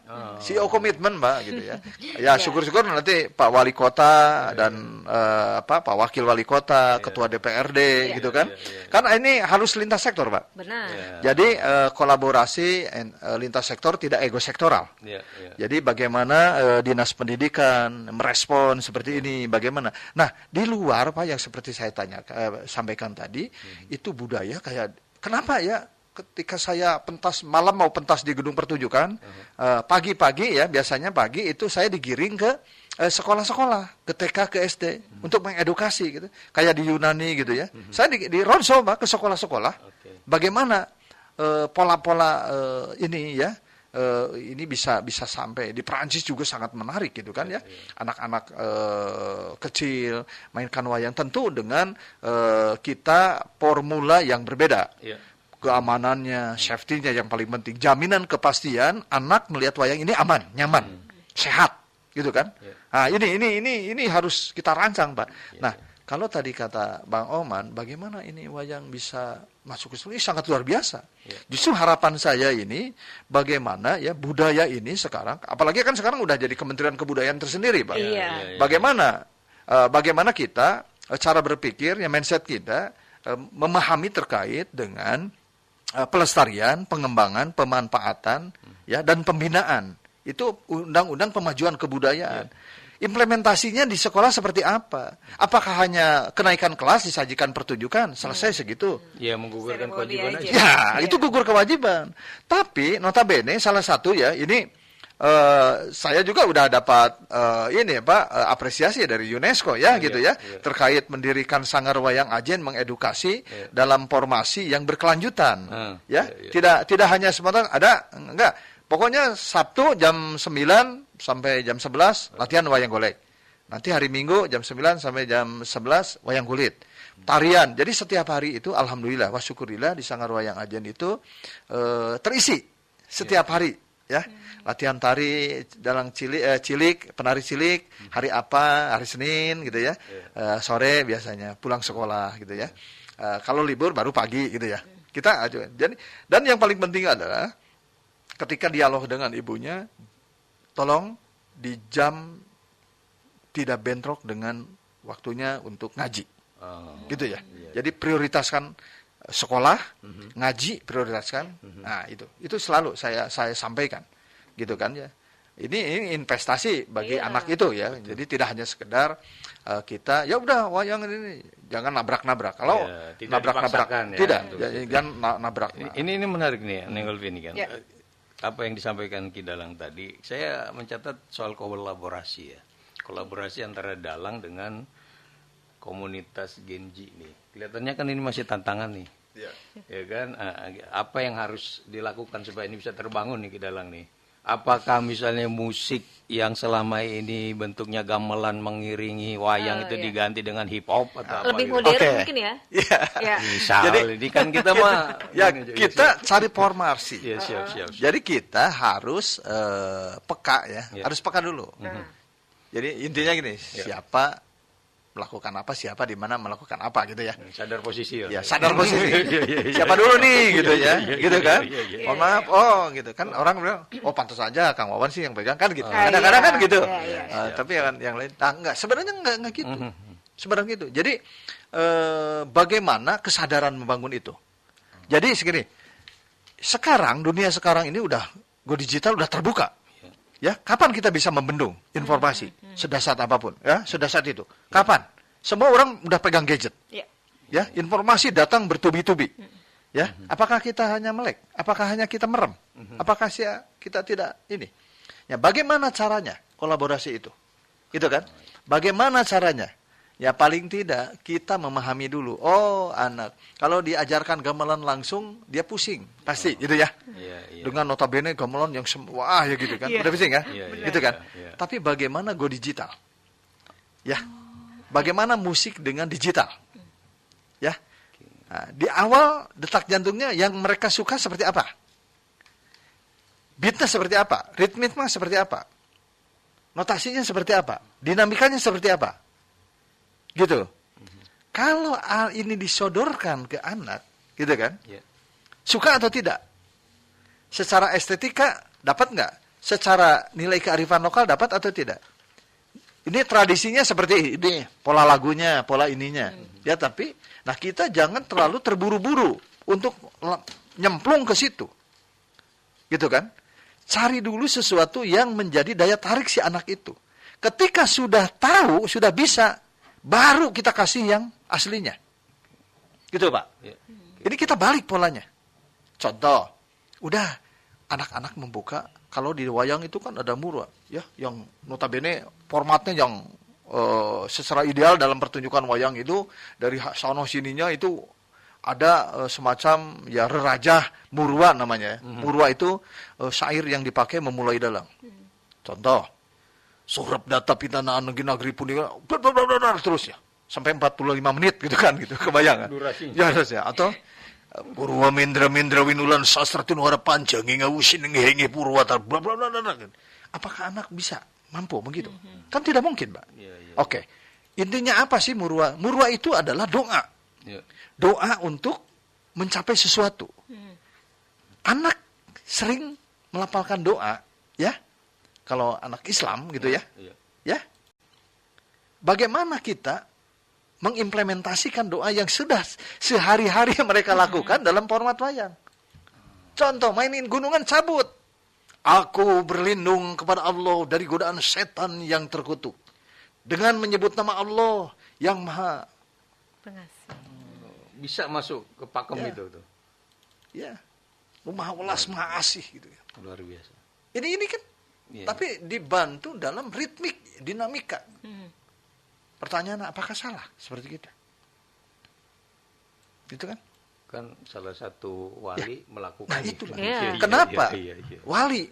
CEO komitmen, Mbak, gitu ya. Ya syukur-syukur nanti Pak Wali Kota dan Pak Wakil Wali Kota, Ketua DPRD, gitu kan. Kan ini harus lintas sektor, Pak. Benar. Jadi kolaborasi lintas sektor, tidak ego sektoral. Jadi bagaimana dinas pendidikan merespon seperti ini, bagaimana. Nah, di luar Pak yang seperti saya sampaikan tadi, itu budaya kayak kenapa ya ketika saya malam mau pentas di gedung pertunjukan, pagi-pagi ya biasanya pagi itu saya digiring ke sekolah-sekolah, ke TK, ke SD untuk mengedukasi gitu. Kayak di Yunani gitu ya. Saya di Ronso Pak ke sekolah-sekolah. Bagaimana pola-pola ini ya. Ini bisa sampai di Perancis juga sangat menarik gitu kan ya. Anak-anak kecil mainkan wayang tentu dengan kita formula yang berbeda. Keamanannya, safety-nya yang paling penting, jaminan kepastian anak melihat wayang ini aman, nyaman, sehat gitu kan. Nah, ini harus kita rancang, Pak. Nah, kalau tadi kata Bang Oman, bagaimana ini wayang bisa masuk ke sekolah, ini sangat luar biasa. Justru harapan saya ini, bagaimana ya budaya ini sekarang, apalagi kan sekarang udah jadi Kementerian Kebudayaan tersendiri, Pak. Bagaimana kita, cara berpikir, ya mindset kita, memahami terkait dengan pelestarian, pengembangan, pemanfaatan, ya dan pembinaan. Itu undang-undang pemajuan kebudayaan. Implementasinya di sekolah seperti apa? Apakah hanya kenaikan kelas disajikan pertunjukan? Selesai segitu. Ya, menggugurkan kewajiban aja. Ya, itu gugur kewajiban. Tapi notabene salah satu ya, ini saya juga udah dapat apresiasi dari UNESCO ya gitu ya. Terkait mendirikan Sanggar Wayang Ajen mengedukasi dalam formasi yang berkelanjutan. Tidak hanya sebentar enggak. Pokoknya Sabtu jam 9 sampai jam 11 latihan wayang golek. Nanti hari Minggu jam 9 sampai jam 11 wayang kulit. Tarian. Jadi setiap hari itu alhamdulillah wa syukurillah di Sanggar Wayang Ajen itu terisi setiap hari ya. Latihan tari dalam cilik, penari cilik, hari apa? Hari Senin gitu ya. Sore biasanya pulang sekolah gitu ya. Kalau libur baru pagi gitu ya. Kita jadi dan yang paling penting adalah ketika dialog dengan ibunya, tolong di jam tidak bentrok dengan waktunya untuk ngaji. Gitu ya. Jadi prioritaskan sekolah, ngaji prioritaskan. Nah, itu selalu saya sampaikan. Gitu kan ya. Ini investasi bagi anak itu ya. Jadi tidak hanya sekedar kita ya udah wayang ini jangan nabrak-nabrak. Kalau nabrak-nabrak tidak, jangan nabrak. Ini menarik nih, Nengol ini kan. Apa yang disampaikan Ki Dalang tadi, saya mencatat soal kolaborasi ya. Kolaborasi antara dalang dengan komunitas Genji nih. Kelihatannya kan ini masih tantangan nih. Ya kan? Apa yang harus dilakukan supaya ini bisa terbangun nih Ki Dalang nih? Apakah misalnya musik yang selama ini bentuknya gamelan mengiringi wayang itu diganti dengan hip hop atau lebih apa modern gitu? mungkin ya? Misal, jadi kan kita kita cari formasi. Siap. Jadi kita harus peka ya, harus peka dulu. Jadi intinya gini, siapa melakukan apa, siapa di mana melakukan apa gitu ya. Sadar posisi ya. Sadar posisi. Siapa dulu nih gitu ya. Gitu kan. Mohon maaf, gitu kan orang bilang, pantas aja Kang Wawan sih yang pegang kan gitu. Kadang-kadang kan gitu. Tapi yang lain enggak, sebenarnya enggak gitu. Sebenarnya gitu. Jadi bagaimana kesadaran membangun itu. Jadi segini. Dunia sekarang ini udah go digital udah terbuka. Ya, kapan kita bisa membendung informasi sedasar apapun, ya, sedasar itu? Kapan? Semua orang udah pegang gadget. Ya, informasi datang bertubi-tubi. Ya, apakah kita hanya melek? Apakah hanya kita merem? Apakah kita tidak ini? Ya, bagaimana caranya kolaborasi itu? Gitu kan? Bagaimana caranya? Ya paling tidak kita memahami dulu. Oh anak, kalau diajarkan gamelan langsung dia pusing, pasti gitu ya. Dengan notabene gamelan yang wah ya gitu kan, udah pusing ya, gitu kan. Tapi bagaimana go digital? Ya, bagaimana musik dengan digital? Ya, nah, di awal detak jantungnya yang mereka suka seperti apa? Beatnya seperti apa? Ritmenya seperti apa? Notasinya seperti apa? Dinamikanya seperti apa? Gitu. Kalau ini disodorkan ke anak, gitu kan? Suka atau tidak? Secara estetika dapat nggak? Secara nilai kearifan lokal dapat atau tidak? Ini tradisinya seperti ini, pola lagunya, pola ininya. Ya, tapi nah kita jangan terlalu terburu-buru untuk nyemplung ke situ. Gitu kan? Cari dulu sesuatu yang menjadi daya tarik si anak itu. Ketika sudah tahu, sudah bisa, baru kita kasih yang aslinya. Gitu Pak. Ini kita balik polanya. Contoh, udah anak-anak membuka, kalau di wayang itu kan ada murwa, ya, yang notabene formatnya yang secara ideal dalam pertunjukan wayang itu, dari sono sininya itu ada semacam ya rerajah murwa namanya. Murwa itu syair yang dipakai memulai dalang. Contoh, surap data pitana negeri punika terus ya sampai 45 menit gitu kan, gitu kebayang kan durasinya ya. Atau Purwa Mindra Winulan sastra tinuara panjang hingga usin hingga purwa bla bla bla bla. Apakah anak bisa mampu begitu? Kan tidak mungkin, Pak. Oke. Intinya apa sih murwa? Murwa itu adalah doa. Doa untuk mencapai sesuatu. Anak sering melafalkan doa, ya. Kalau anak Islam gitu ya. Ya. Bagaimana kita mengimplementasikan doa yang sudah sehari-hari mereka lakukan dalam format wayang. Contoh, mainin gunungan cabut. Aku berlindung kepada Allah dari godaan setan yang terkutuk. Dengan menyebut nama Allah yang maha Pengasih. Bisa masuk ke pakem itu tuh. Ya. Maha welas, maha asih gitu ya. Luar biasa. Ini kan tapi dibantu dalam ritmik, dinamika. Pertanyaan, apakah salah seperti kita? Gitu kan? Kan salah satu wali melakukan itu. Iya. Kenapa? Wali.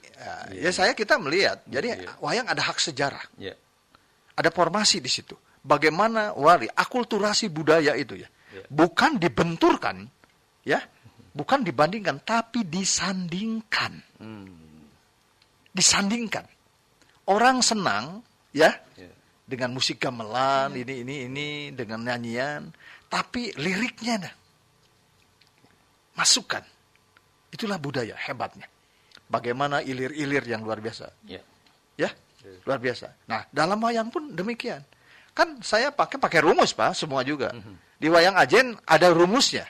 Ya saya kita melihat. Jadi wayang ada hak sejarah. Ada formasi di situ. Bagaimana wali, akulturasi budaya itu ya. Bukan dibenturkan, ya. Bukan dibandingkan, tapi disandingkan. Disandingkan. Orang senang, ya, dengan musik gamelan, ini dengan nyanyian, tapi liriknya masukkan. Itulah budaya hebatnya. Bagaimana ilir-ilir yang luar biasa. Ya, luar biasa. Nah, dalam wayang pun demikian. Kan saya pakai rumus, Pak, semua juga. Di wayang Ajen ada rumusnya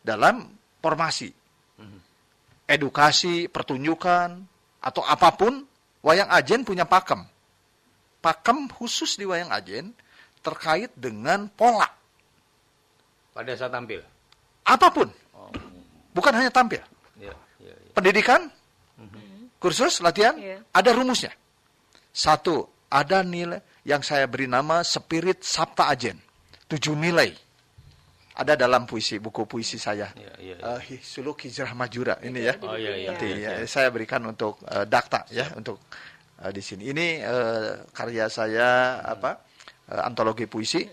dalam formasi. Edukasi, pertunjukan, atau apapun, wayang Ajen punya pakem. Pakem khusus di wayang Ajen terkait dengan pola. Pada saat tampil? Apapun. Bukan hanya tampil. Pendidikan, kursus, latihan, ada rumusnya. Satu, ada nilai yang saya beri nama Spirit Sabta Ajen. 7 nilai. Ada dalam buku puisi saya. Suluk Hijrah Majura ini ya. Nanti saya berikan untuk Dakta ya, untuk di sini. Ini karya saya antologi puisi.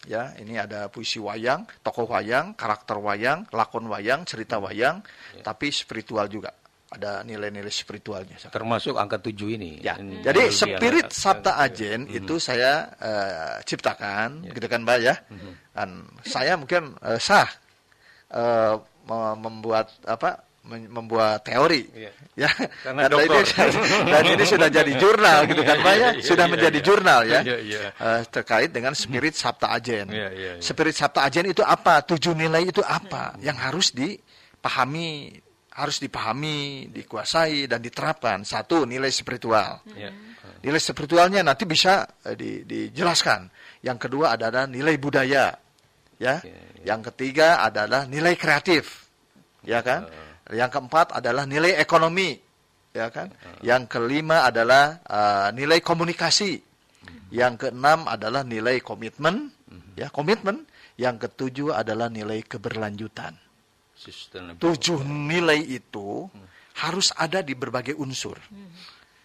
Ya, ini ada puisi wayang, tokoh wayang, karakter wayang, lakon wayang, cerita wayang, tapi spiritual juga. Ada nilai-nilai spiritualnya. Termasuk angka 7 ini. Ya. Jadi Spirit Sabta Ajen itu saya ciptakan, gitu kan, Mbak ya. Dan saya mungkin membuat teori, ya. Karena dan ini sudah jadi jurnal, gitu kan, Pak ya. Sudah menjadi jurnal ya. Terkait dengan Spirit Sabta Ajen. Spirit Sabta Ajen itu apa? 7 nilai itu apa? Yang harus dipahami, dikuasai, dan diterapkan. Satu, nilai spiritual. Nilai spiritualnya nanti bisa dijelaskan. Yang kedua adalah nilai budaya. Ya. Yang ketiga adalah nilai kreatif. Ya kan? Yang keempat adalah nilai ekonomi. Ya kan? Yang kelima adalah nilai komunikasi. Yang keenam adalah nilai komitmen, ya komitmen. Yang ketujuh adalah nilai keberlanjutan. 7 nilai itu harus ada di berbagai unsur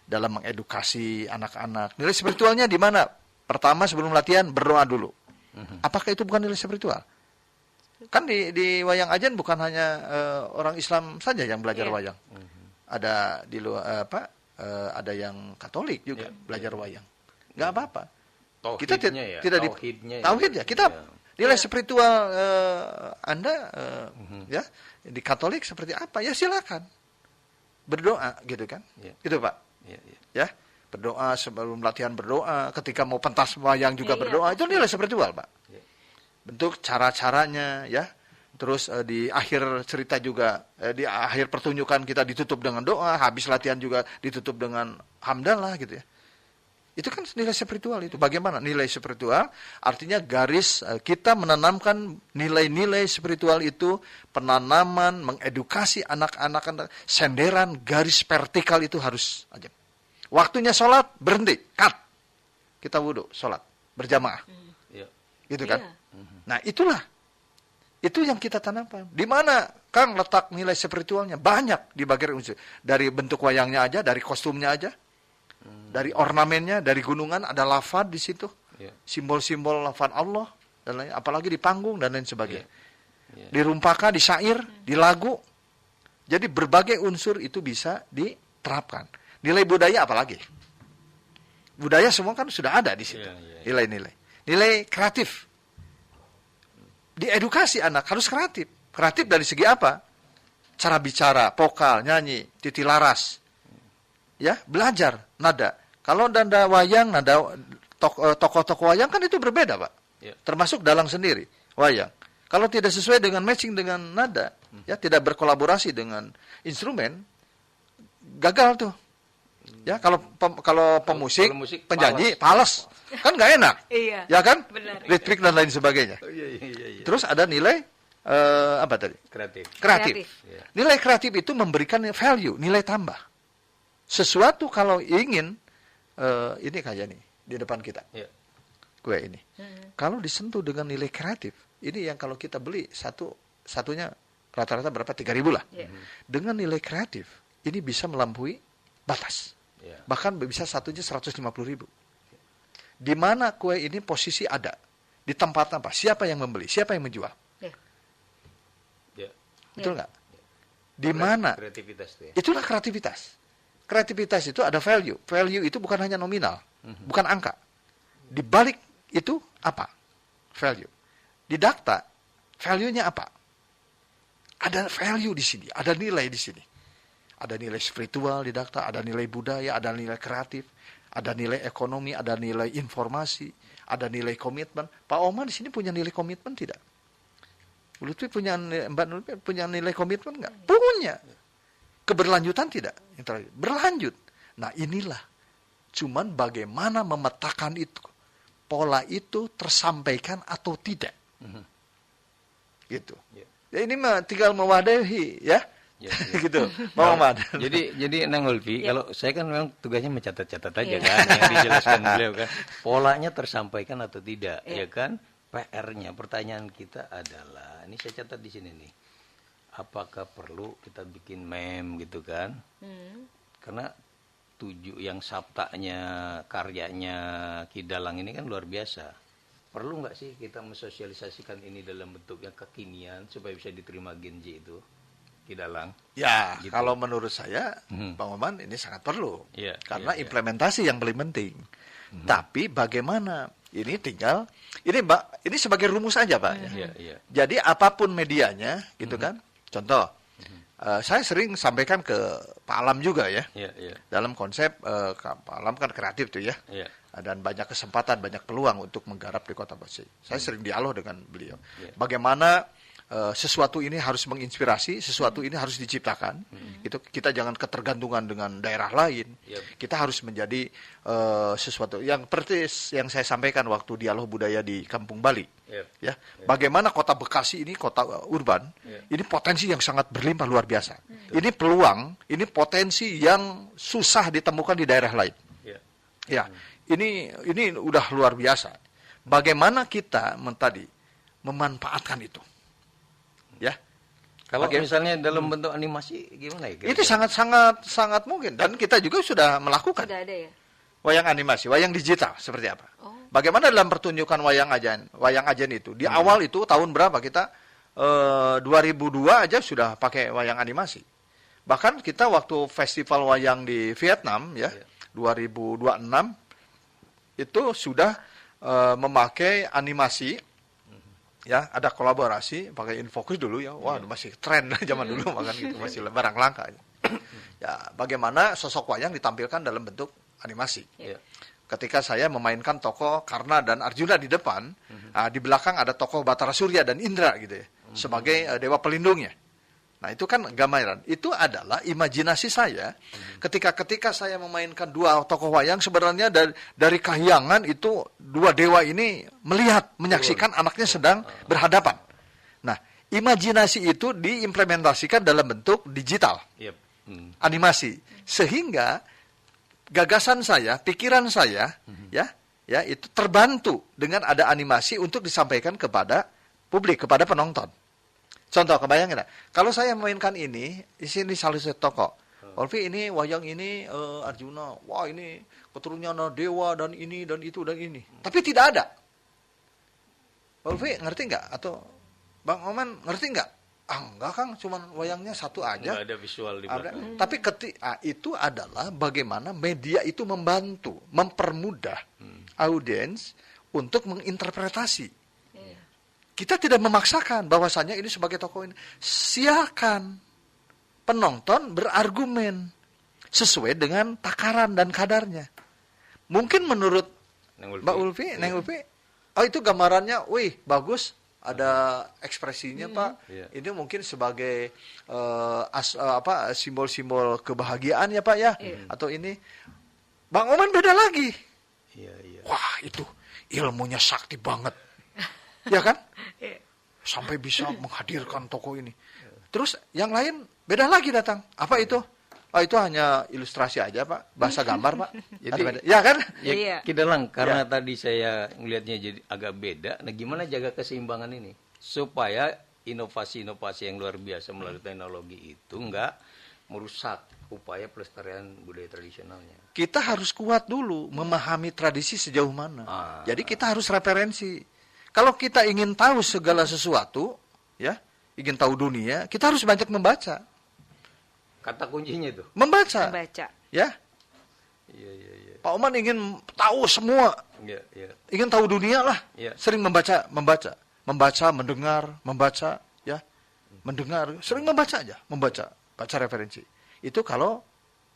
dalam mengedukasi anak-anak. Nilai spiritualnya di mana? Pertama sebelum latihan berdoa dulu. Apakah itu bukan nilai spiritual? Kan di wayang ajan bukan hanya orang Islam saja yang belajar wayang. Ada di luar ada yang Katolik juga belajar wayang. Nggak apa-apa. Kita tidak tauhid ya. Kita nilai spiritual Anda ya di Katolik seperti apa? Ya silakan berdoa gitu kan? Gitu Pak. Ya berdoa sebelum latihan berdoa, ketika mau pentas wayang juga berdoa, itu nilai spiritual Pak. Bentuk cara-caranya ya. Terus di akhir cerita juga, di akhir pertunjukan kita ditutup dengan doa, habis latihan juga ditutup dengan hamdalah gitu ya. Itu kan nilai spiritual itu. Bagaimana nilai spiritual? Artinya garis kita menanamkan nilai-nilai spiritual itu, penanaman, mengedukasi anak-anak, senderan, garis vertikal itu harus aja. Waktunya sholat, berhenti, cut. Kita wudhu, sholat, berjamaah. Gitu kan? Nah itulah. Itu yang kita tanamkan. Di mana Kang letak nilai spiritualnya? Banyak di bagian unsur. Dari bentuk wayangnya aja, dari kostumnya aja. Dari ornamennya, dari gunungan ada lafaz di situ. Simbol-simbol lafaz Allah dan lain, apalagi di panggung dan lain sebagainya. Di rumpaka, di syair, di lagu. Jadi berbagai unsur itu bisa diterapkan. Nilai budaya apalagi? Budaya semua kan sudah ada di situ. Nilai-nilai. Nilai kreatif. Diedukasi anak harus kreatif. Kreatif dari segi apa? Cara bicara, vokal, nyanyi, titi laras. Ya, belajar nada. Kalau nada wayang, nada tokoh-tokoh wayang kan itu berbeda, Pak. Termasuk dalang sendiri, wayang. Kalau tidak sesuai dengan matching dengan nada, ya tidak berkolaborasi dengan instrumen, gagal tuh. Ya, kalau pemusik, penyanyi, pales. Kan nggak enak. Ya kan? Ritmik dan lain sebagainya. Terus ada nilai apa tadi? Kreatif. Nilai kreatif itu memberikan value, nilai tambah. Sesuatu kalau ingin ini kayak nih di depan kita. Kue ini. Kalau disentuh dengan nilai kreatif, ini yang kalau kita beli satunya rata-rata berapa? 3.000 lah. Dengan nilai kreatif, ini bisa melampaui batas. Bahkan bisa satunya 150.000. Di mana kue ini posisi ada? Di tempat apa? Siapa yang membeli? Siapa yang menjual? Betul nggak? Di mana? Itulah kreativitas. Kreativitas itu ada value. Value itu bukan hanya nominal, bukan angka. Di balik itu apa? Value. Di data, value-nya apa? Ada value di sini, ada nilai di sini. Ada nilai spiritual di data, ada nilai budaya, ada nilai kreatif, ada nilai ekonomi, ada nilai informasi, ada nilai komitmen. Pak Oma di sini punya nilai komitmen tidak? Bu Lutfi punya, Mbak Lutfi punya nilai komitmen nggak? Punya. Keberlanjutan tidak? Yang terakhir, berlanjut. Nah inilah. Cuman bagaimana memetakan itu. Pola itu tersampaikan atau tidak. Gitu. Ya ini mah tinggal mewadahi ya. Gitu. Muhammad. Jadi Nang Lutfi, kalau saya kan memang tugasnya mencatat-catat aja kan yang dijelaskan beliau kan. Polanya tersampaikan atau tidak, ya kan? PR-nya, pertanyaan kita adalah, ini saya catat di sini nih. Apakah perlu kita bikin meme gitu kan? Karena yang sabtanya, karyanya Ki Dalang ini kan luar biasa. Perlu nggak sih kita mensosialisasikan ini dalam bentuk yang kekinian supaya bisa diterima Gen Z itu? Ki Dalang. Ya, gitu. Kalau menurut saya, Bang Oman ini sangat perlu. Karena implementasi yang paling penting. Tapi bagaimana? Ini tinggal, ini sebagai rumus aja Pak. Jadi apapun medianya, gitu kan? Contoh, saya sering sampaikan ke Pak Alam juga ya. Dalam konsep Pak Alam kan kreatif tuh ya. Dan banyak kesempatan, banyak peluang untuk menggarap di Kota Bekasi. Saya sering dialog dengan beliau. Bagaimana sesuatu ini harus menginspirasi, sesuatu ini harus diciptakan. Itu kita jangan ketergantungan dengan daerah lain. Kita harus menjadi sesuatu yang seperti yang saya sampaikan waktu dialog budaya di Kampung Bali. Ya, bagaimana Kota Bekasi ini kota urban, ini potensi yang sangat berlimpah luar biasa. Ini peluang, ini potensi yang susah ditemukan di daerah lain. Ya, ini udah luar biasa. Bagaimana kita tadi memanfaatkan itu, ya? Kalau misalnya dalam bentuk animasi gimana ya? Itu sangat mungkin, dan kita juga sudah melakukan. Sudah ada ya? Wayang animasi, wayang digital seperti apa? Oh. Bagaimana dalam pertunjukan wayang ajen itu? Di awal itu tahun berapa kita? 2002 aja sudah pakai wayang animasi. Bahkan kita waktu festival wayang di Vietnam ya, 2026 itu sudah memakai animasi. Ya, ada kolaborasi pakai Infocus dulu ya. Wah, masih tren zaman dulu makan gitu, masih barang langka. Ya, bagaimana sosok wayang ditampilkan dalam bentuk animasi. Ketika saya memainkan tokoh Karna dan Arjuna di depan, di belakang ada tokoh Batara Surya dan Indra gitu ya, sebagai dewa pelindungnya. Nah, itu kan gambaran. Itu adalah imajinasi saya ketika saya memainkan dua tokoh wayang, sebenarnya dari kahyangan itu dua dewa ini melihat, menyaksikan anaknya sedang berhadapan. Nah, imajinasi itu diimplementasikan dalam bentuk digital. Animasi. Sehingga gagasan saya, pikiran saya ya itu terbantu dengan ada animasi untuk disampaikan kepada publik, kepada penonton. Contoh, kebayangin nggak? Kalau saya memainkan ini, di sini salah satu tokoh. Olvi ini, wayang ini, Arjuna. Wah, ini keturunan dewa dan ini dan itu dan ini. Tapi tidak ada. Olvi ngerti nggak? Atau Bang Oman ngerti nggak? Enggak, Kang. Cuman wayangnya satu aja. Nggak ada visual di belakang. Tapi itu adalah bagaimana media itu membantu, mempermudah audiens untuk menginterpretasi. Kita tidak memaksakan bahwasanya ini sebagai tokoh ini. Silakan penonton berargumen sesuai dengan takaran dan kadarnya. Mungkin menurut Mbak Ulfi, Neng Ulfi, oh itu gambarannya, wih bagus, ada ekspresinya Pak. Ini mungkin sebagai simbol-simbol kebahagiaan ya Pak ya, atau ini. Bang Oman beda lagi. Wah itu ilmunya sakti banget. Ya kan? Sampai bisa menghadirkan tokoh ini. Terus yang lain beda lagi datang. Apa itu? Oh itu hanya ilustrasi aja Pak. Bahasa gambar Pak. Jadi, ya kan? Ya, Kidalang, karena tadi saya ngelihatnya jadi agak beda. Nah gimana jaga keseimbangan ini? Supaya inovasi-inovasi yang luar biasa melalui teknologi itu enggak merusak upaya pelestarian budaya tradisionalnya. Kita harus kuat dulu memahami tradisi sejauh mana. Jadi kita harus referensi. Kalau kita ingin tahu segala sesuatu, ya, ingin tahu dunia, kita harus banyak membaca. Kata kuncinya itu. Membaca. Ya. Iya. Pak Oman ingin tahu semua. Iya. Ingin tahu dunia lah. Sering membaca. Mendengar, membaca, ya. Mendengar, sering membaca aja, baca referensi. Itu kalau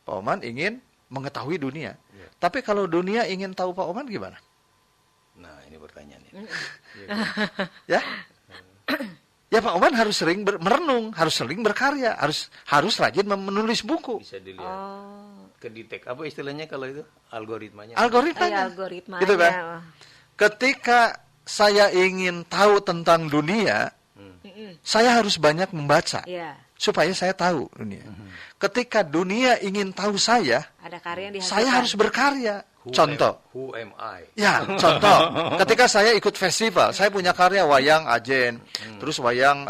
Pak Oman ingin mengetahui dunia. Tapi kalau dunia ingin tahu Pak Oman gimana? Nah, ini pertanyaannya. Ya. Ya Pak Oman harus sering merenung, harus sering berkarya, harus rajin menulis buku. Bisa dilihat. Kedetek apa istilahnya kalau itu? Algoritmanya. Algoritmanya. Gitu kan? Ketika saya ingin tahu tentang dunia, saya harus banyak membaca. Supaya saya tahu dunia. Ketika dunia ingin tahu saya, ada karya yang dihasilkan. Saya harus berkarya. Contoh. Who am I? Ya, contoh. Ketika saya ikut festival, saya punya karya wayang ajen. Terus wayang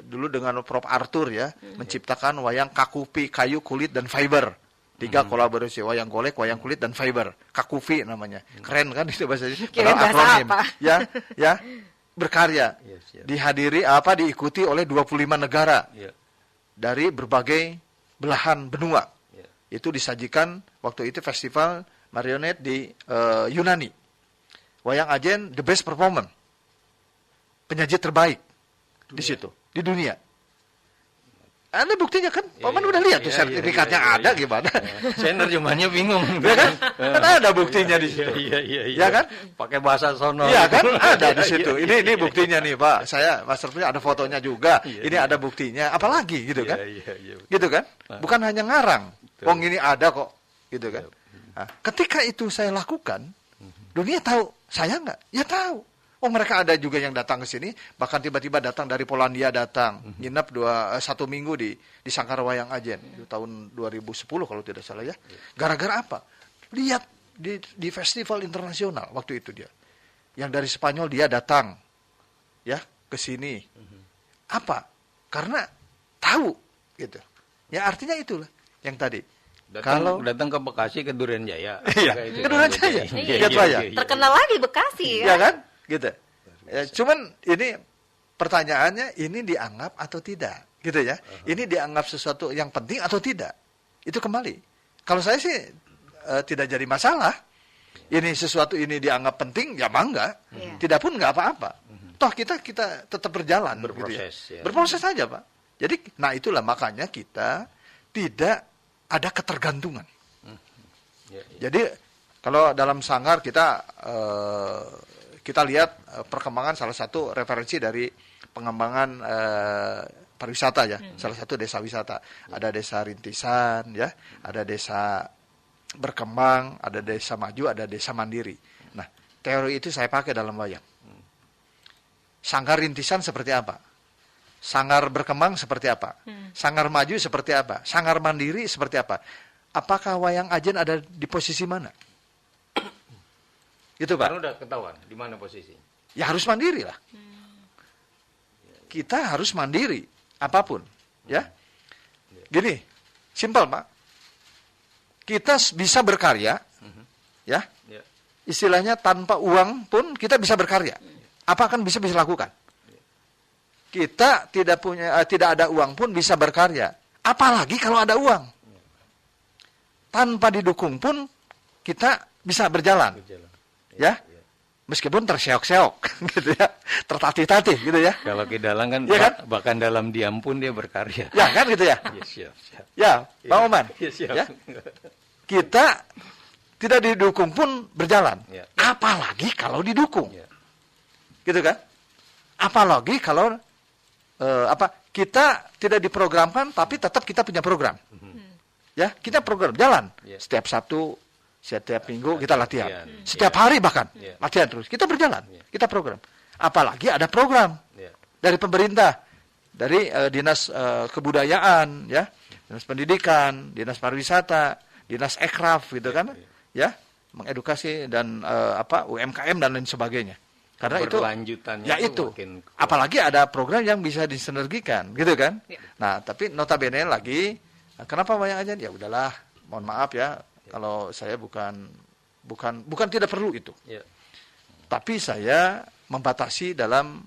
dulu dengan Prof. Arthur ya, menciptakan wayang kakupi, kayu, kulit, dan fiber. 3 kolaborasi, wayang golek, wayang kulit, dan fiber. Kakufi namanya. Keren kan itu bahasanya? Akronim. Ya, berkarya. Dihadiri diikuti oleh 25 negara. Dari berbagai belahan benua. Itu disajikan waktu itu festival marionet di Yunani. Wayang ajen the best performance. Penyaji terbaik di situ, di dunia. Anda buktinya kan? Paman udah lihat tuh sertifikatnya ada gimana? Saya nerjemahnya bingung. Ya kan? Kan ada buktinya di situ. Iya. Ya kan? Pakai bahasa sono. Iya kan? Ada di situ. Ini buktinya nih, Pak. Saya masternya ada fotonya juga. Ini ada buktinya. Apalagi gitu kan? Gitu kan? Bukan hanya ngarang. Wong ini ada kok. Gitu kan? Nah, ketika itu saya lakukan, dunia tahu. Saya enggak? Ya tahu. Oh mereka ada juga yang datang ke sini, bahkan tiba-tiba datang dari Polandia datang, nginep 1 minggu di Sangkar Wayang Ajen, itu tahun 2010 kalau tidak salah ya. Gara-gara apa? Lihat di festival internasional waktu itu dia. Yang dari Spanyol dia datang ya ke sini. Apa? Karena tahu gitu. Ya artinya itulah yang tadi. Datang ke Bekasi, ke Durian Jaya. Iya, ke Durian Jaya. Iya, Raya. Terkenal lagi Bekasi Iya ya. kan? Gitu. Ya, cuman ini pertanyaannya, ini dianggap atau tidak, gitu ya. Ini dianggap sesuatu yang penting atau tidak. Itu kembali. Kalau saya sih tidak jadi masalah. Ini sesuatu ini dianggap penting, ya bangga. Tidak pun nggak apa-apa. Toh kita tetap berjalan, berproses, gitu ya. ya. Berproses saja, Pak. Jadi, nah itulah makanya kita tidak ada ketergantungan. Jadi kalau dalam Sanggar kita lihat perkembangan salah satu referensi dari pengembangan pariwisata ya, salah satu desa wisata. Ada desa rintisan ya, ada desa berkembang, ada desa maju, ada desa mandiri. Nah, teori itu saya pakai dalam wayang. Sanggar rintisan seperti apa? Sanggar berkembang seperti apa? Sanggar maju seperti apa? Sanggar mandiri seperti apa? Apakah wayang Ajen ada di posisi mana? Gitu, Pak. Karena udah ketahuan di mana posisi. Ya harus mandiri lah. Kita harus mandiri apapun, ya. Gini, simpel, Pak. Kita bisa berkarya, ya. Istilahnya tanpa uang pun kita bisa berkarya. Apa akan bisa lakukan? Kita tidak ada uang pun bisa berkarya. Apalagi kalau ada uang. Tanpa didukung pun kita bisa berjalan. Ya. Meskipun terseok-seok gitu ya. Tertatih-tatih gitu ya. Kalau Kidalang kan, ya kan? bahkan dalam diam pun dia berkarya. Ya kan gitu ya. Ya, siap. Ya, Bang Oman. Ya, siap. Ya. Kita tidak didukung pun berjalan. Ya. Apalagi kalau didukung. Ya. Gitu kan? Apalagi kalau kita tidak diprogramkan tapi tetap kita punya program. Ya, kita program jalan. Ya. Setiap Sabtu, setiap Minggu kita latihan. Setiap Ya. hari bahkan Ya. latihan terus. Kita berjalan. Ya. Kita program. Apalagi ada program Ya. dari pemerintah, dari dinas kebudayaan, ya, dinas pendidikan, dinas pariwisata, dinas ekraf, gitu kan, ya, mengedukasi dan UMKM dan lain sebagainya. Karena itu, Berkelanjutannya ya itu, makin kuat. apalagi ada program yang bisa disinergikan, gitu kan. Nah, tapi notabene lagi, kenapa wayang Ajen? Ya udahlah, mohon maaf ya, kalau saya bukan tidak perlu itu. Ya. Tapi saya membatasi dalam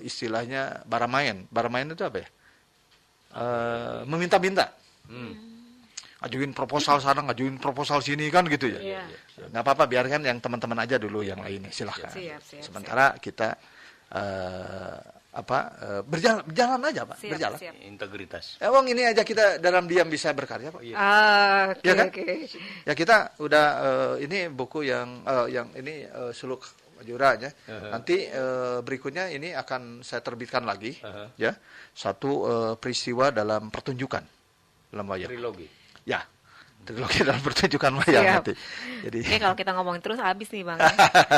istilahnya baramain. Baramain itu apa ya? Meminta-minta. Ngajuin proposal sana, ngajuin proposal sini kan gitu ya. Nggak apa-apa, biarkan yang teman-teman aja dulu yang lainnya, silahkan. Siap. Sementara kita berjalan aja, Pak, berjalan. Siap. Integritas. Emang ini aja kita dalam diam bisa berkarya, Pak. Oke, Ya kan? oke. Ya kita udah ini buku yang ini Suluk Majura ya. Nanti berikutnya ini akan saya terbitkan lagi ya. Satu peristiwa dalam pertunjukan dalam wayang. Trilogi. Ya. Trilogi dalam pertunjukan wayang Siap. nanti. Jadi Ini kalau kita ngomongin terus habis nih Bang.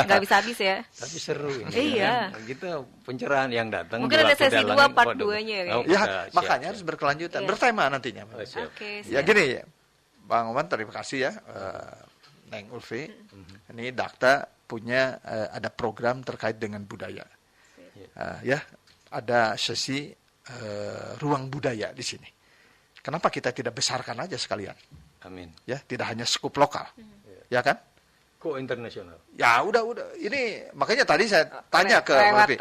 Nggak bisa habis ya. Tapi seru ini. Iya. Kan? Kita pencerahan yang datang. Mungkin ada berlaku sesi dalam- 2 part 2-nya ya. Oh, ya siap, makanya siap. harus berkelanjutan, Iya. bertema nantinya. Oh, siap. Oke, Ya siap. gini, Bang Oman terima kasih ya, Neng Ulfi. Ini Dakta punya ada program terkait dengan budaya. Ya, ada sesi ruang budaya di sini. Kenapa kita tidak besarkan aja sekalian? Amin. Ya, tidak hanya skup lokal, ya kan? Kok internasional? Ya udah. Ini makanya tadi saya tanya ke Lewat. Ulfi.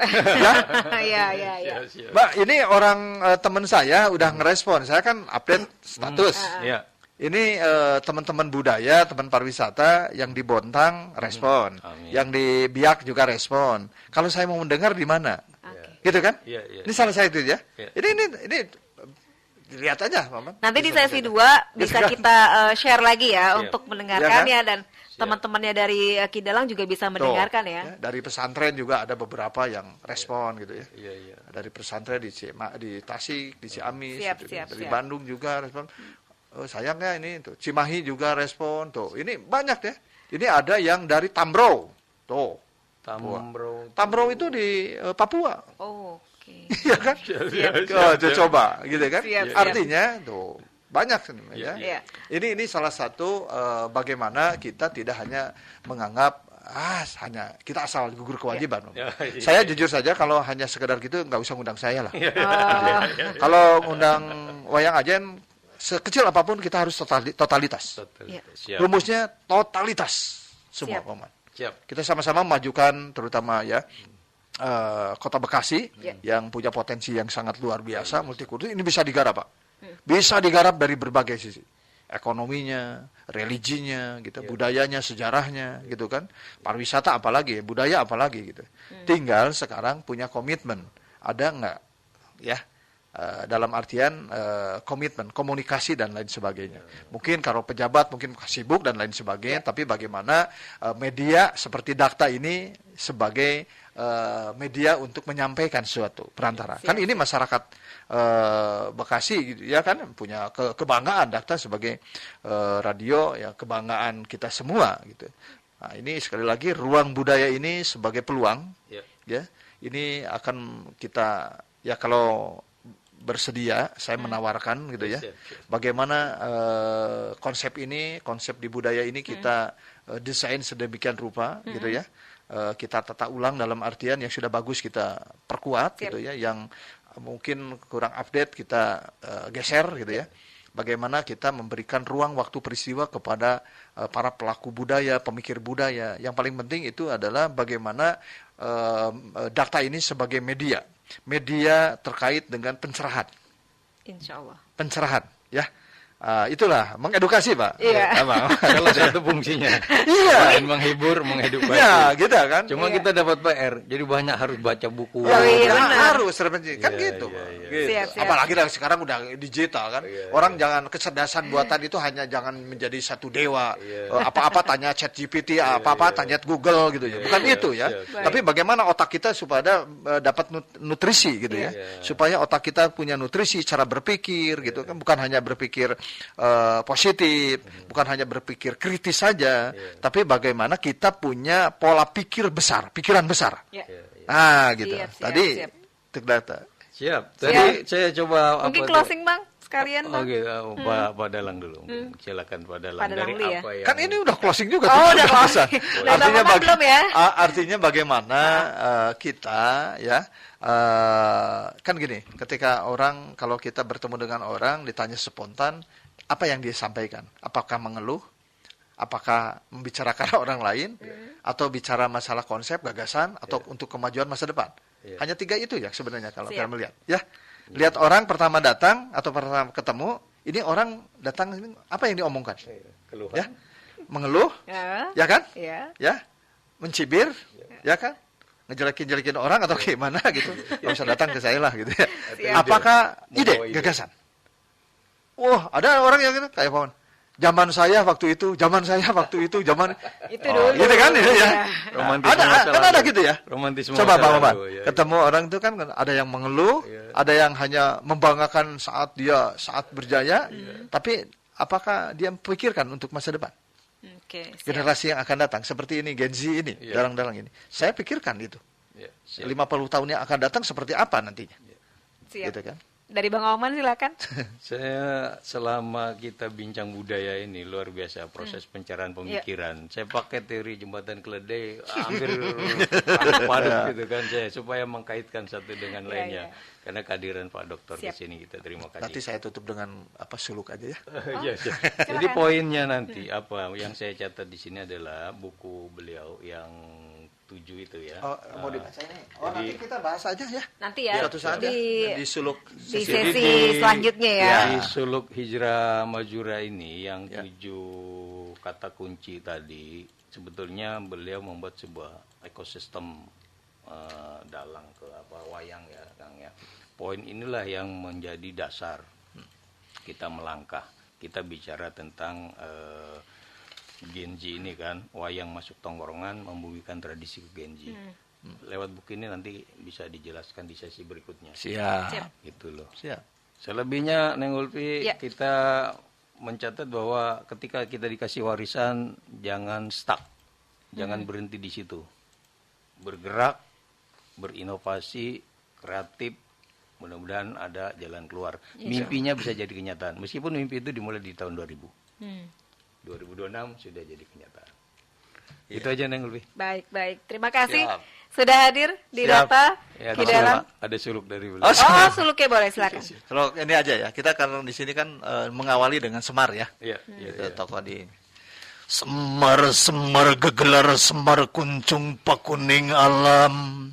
Ya, Iya. Siap. Mbak, ini orang teman saya udah ngerespon. Saya kan update status. Ya. Ini teman-teman budaya, teman pariwisata yang di Bontang respon, Amin. yang di Biak juga respon. Kalau saya mau mendengar di mana, gitu kan? Iya. Ini salah saya itu ya. Iya. Ini lihat aja, Maman. Nanti di Bisa sesi saja. 2 bisa kita share lagi ya Siap. untuk mendengarkannya Iya kan? dan teman-temannya dari Kidalang juga bisa Tuh, mendengarkan ya. Dari pesantren juga ada beberapa yang respon gitu ya. Iya. Dari pesantren di Tasik, di Ciamis, Siap, gitu. siap, dari siap. Bandung juga respon. Oh, sayangnya ini tuh Cimahi juga respon tuh. Ini banyak ya. Ini ada yang dari Tambrau. Tuh. Tambrau itu di Papua. Oh, oke. Iya kan? Siap. Oh, coba gitu kan. Siap. Artinya tuh banyak ya. Iya. Ini salah satu bagaimana kita tidak hanya menganggap hanya kita asal gugur kewajiban. Saya jujur saja kalau hanya sekedar gitu nggak usah ngundang saya lah. Kalau ngundang wayang ajen sekecil apapun kita harus totalitas. Rumusnya totalitas semua paman. Kita sama-sama memajukan terutama ya Kota Bekasi yang punya potensi yang sangat luar biasa multikultur ini bisa digarap Pak. Bisa digarap dari berbagai sisi. Ekonominya, religinya, gitu, budayanya, sejarahnya, gitu kan. Pariwisata apalagi, budaya apalagi gitu. Tinggal sekarang punya komitmen. Ada nggak ya? Dalam artian komitmen, komunikasi dan lain sebagainya. Mungkin kalau pejabat mungkin sibuk dan lain sebagainya, tapi bagaimana media seperti Dakta ini sebagai media untuk menyampaikan sesuatu perantara. Kan ini masyarakat Bekasi gitu ya kan punya kebanggaan Dakta sebagai radio ya kebanggaan kita semua gitu. Nah, ini sekali lagi ruang budaya ini sebagai peluang ya. Ini akan kita ya kalau bersedia saya menawarkan gitu ya. Bagaimana konsep di budaya ini kita desain sedemikian rupa gitu ya. Kita tata ulang dalam artian yang sudah bagus kita perkuat gitu ya, yang mungkin kurang update kita geser gitu ya. Bagaimana kita memberikan ruang waktu peristiwa kepada para pelaku budaya, pemikir budaya. Yang paling penting itu adalah bagaimana Dakta ini sebagai media terkait dengan pencerahan. Insya Allah. Pencerahan ya. Itulah mengedukasi Pak. Iya. Salah satu fungsinya. Iya. Selain menghibur, mengedukasi. Ya, gitu kan. Cuma kita dapat PR, jadi banyak harus baca buku. Harus kan gitu. Gitu. Siap. Apalagi sekarang udah digital kan. Orang jangan kecerdasan buatan itu hanya jangan menjadi satu dewa. Apa-apa tanya ChatGPT, apa-apa tanya Google gitu ya. Bukan itu ya. Tapi bagaimana otak kita supaya dapat nutrisi gitu ya. Supaya otak kita punya nutrisi cara berpikir gitu kan. Bukan hanya berpikir positif, bukan hanya berpikir kritis saja, tapi bagaimana kita punya pola pikir besar, pikiran besar. Gitu. Tadi Data. Siap. Tadi saya coba mungkin closing Bang sekalian Bang. Pak Dalang dulu. Silakan Pak Dalang. Dari apa yang... Kan ini udah closing juga. Udah closing. Artinya bagaimana kita ya kan gini, ketika orang kalau kita bertemu dengan orang ditanya spontan apa yang dia sampaikan, apakah mengeluh, apakah membicarakan orang lain, atau bicara masalah konsep, gagasan, atau untuk kemajuan masa depan. Hanya 3 itu ya sebenarnya kalau kita melihat. Ya, lihat orang pertama datang atau pertama ketemu, ini orang datang ini apa yang diomongkan? Keluhan. Ya, mengeluh, ya kan? Ya, mencibir, ya kan? Ngejelekin orang atau gimana gitu. Nggak usah datang ke saya lah gitu ya. Apakah ide, gagasan? Wah, ada orang yang kayak Pawan. Zaman saya waktu itu, zaman itu dulu. Gitu kan ya. Ada gitu ya. Romantisme. Coba Pak, ketemu orang itu kan ada yang mengeluh, ada yang hanya membanggakan saat berjaya, tapi apakah dia pikirkan untuk masa depan? Generasi yang akan datang seperti ini, Gen Z ini, dalang-dalang ini. Saya pikirkan itu. 50 tahun yang akan datang seperti apa nantinya. Gitu kan? Dari Bang Oman silakan. Saya selama kita bincang budaya ini luar biasa proses pencerahan pemikiran. Saya pakai teori jembatan keledai hampir padat gitu kan saya supaya mengkaitkan satu dengan lainnya. Karena kehadiran Pak Dokter di sini kita terima kasih. Nanti saya tutup dengan suluk aja ya. Jadi poinnya nanti apa yang saya catat di sini adalah buku beliau yang 7 itu ya. Mau dibaca ini. Nanti kita bahas aja ya. Nanti ya. Suatu saat di suluk di sesi selanjutnya ya. Di suluk Hijrah Majura ini yang 7 kata kunci tadi sebetulnya beliau membuat sebuah ekosistem dalang ke wayang ya Kang ya. Poin inilah yang menjadi dasar kita melangkah. Kita bicara tentang Genji ini kan, wayang masuk tongkrongan membumikan tradisi ke Genji. Lewat buku ini nanti bisa dijelaskan di sesi berikutnya. Siap. Gitu loh. Siap. Selebihnya Neng Ulfi, kita mencatat bahwa ketika kita dikasih warisan jangan stuck. Jangan berhenti di situ. Bergerak, berinovasi, kreatif, Mudah-mudahan ada jalan keluar. Mimpinya bisa jadi kenyataan. Meskipun mimpi itu dimulai di tahun 2000. 2026 sudah jadi kenyataan. Itu aja Neng lebih. Baik. Terima kasih Siap. sudah hadir di Siap. data Ya, di dalam. ada suluk dari beliau. Oh, suluknya boleh silakan. Kalau ini aja ya, kita kan di sini kan mengawali dengan Semar ya. Iya, Itu iya. tokoh di Semar, semar gegelar, semar kuncung pakuning alam.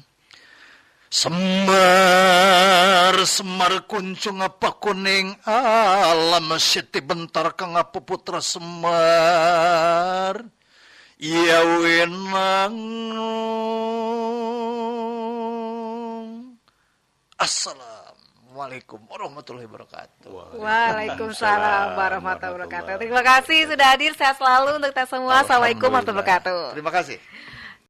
Semar, semar kuncung apa kuning alam. Siti bentar kang apa putra semar. Ya wenang. Assalamualaikum warahmatullahi wabarakatuh. Waalaikumsalam warahmatullahi wabarakatuh. Terima kasih sudah hadir. Sehat selalu untuk kita semua. Assalamualaikum warahmatullahi wabarakatuh. Terima kasih.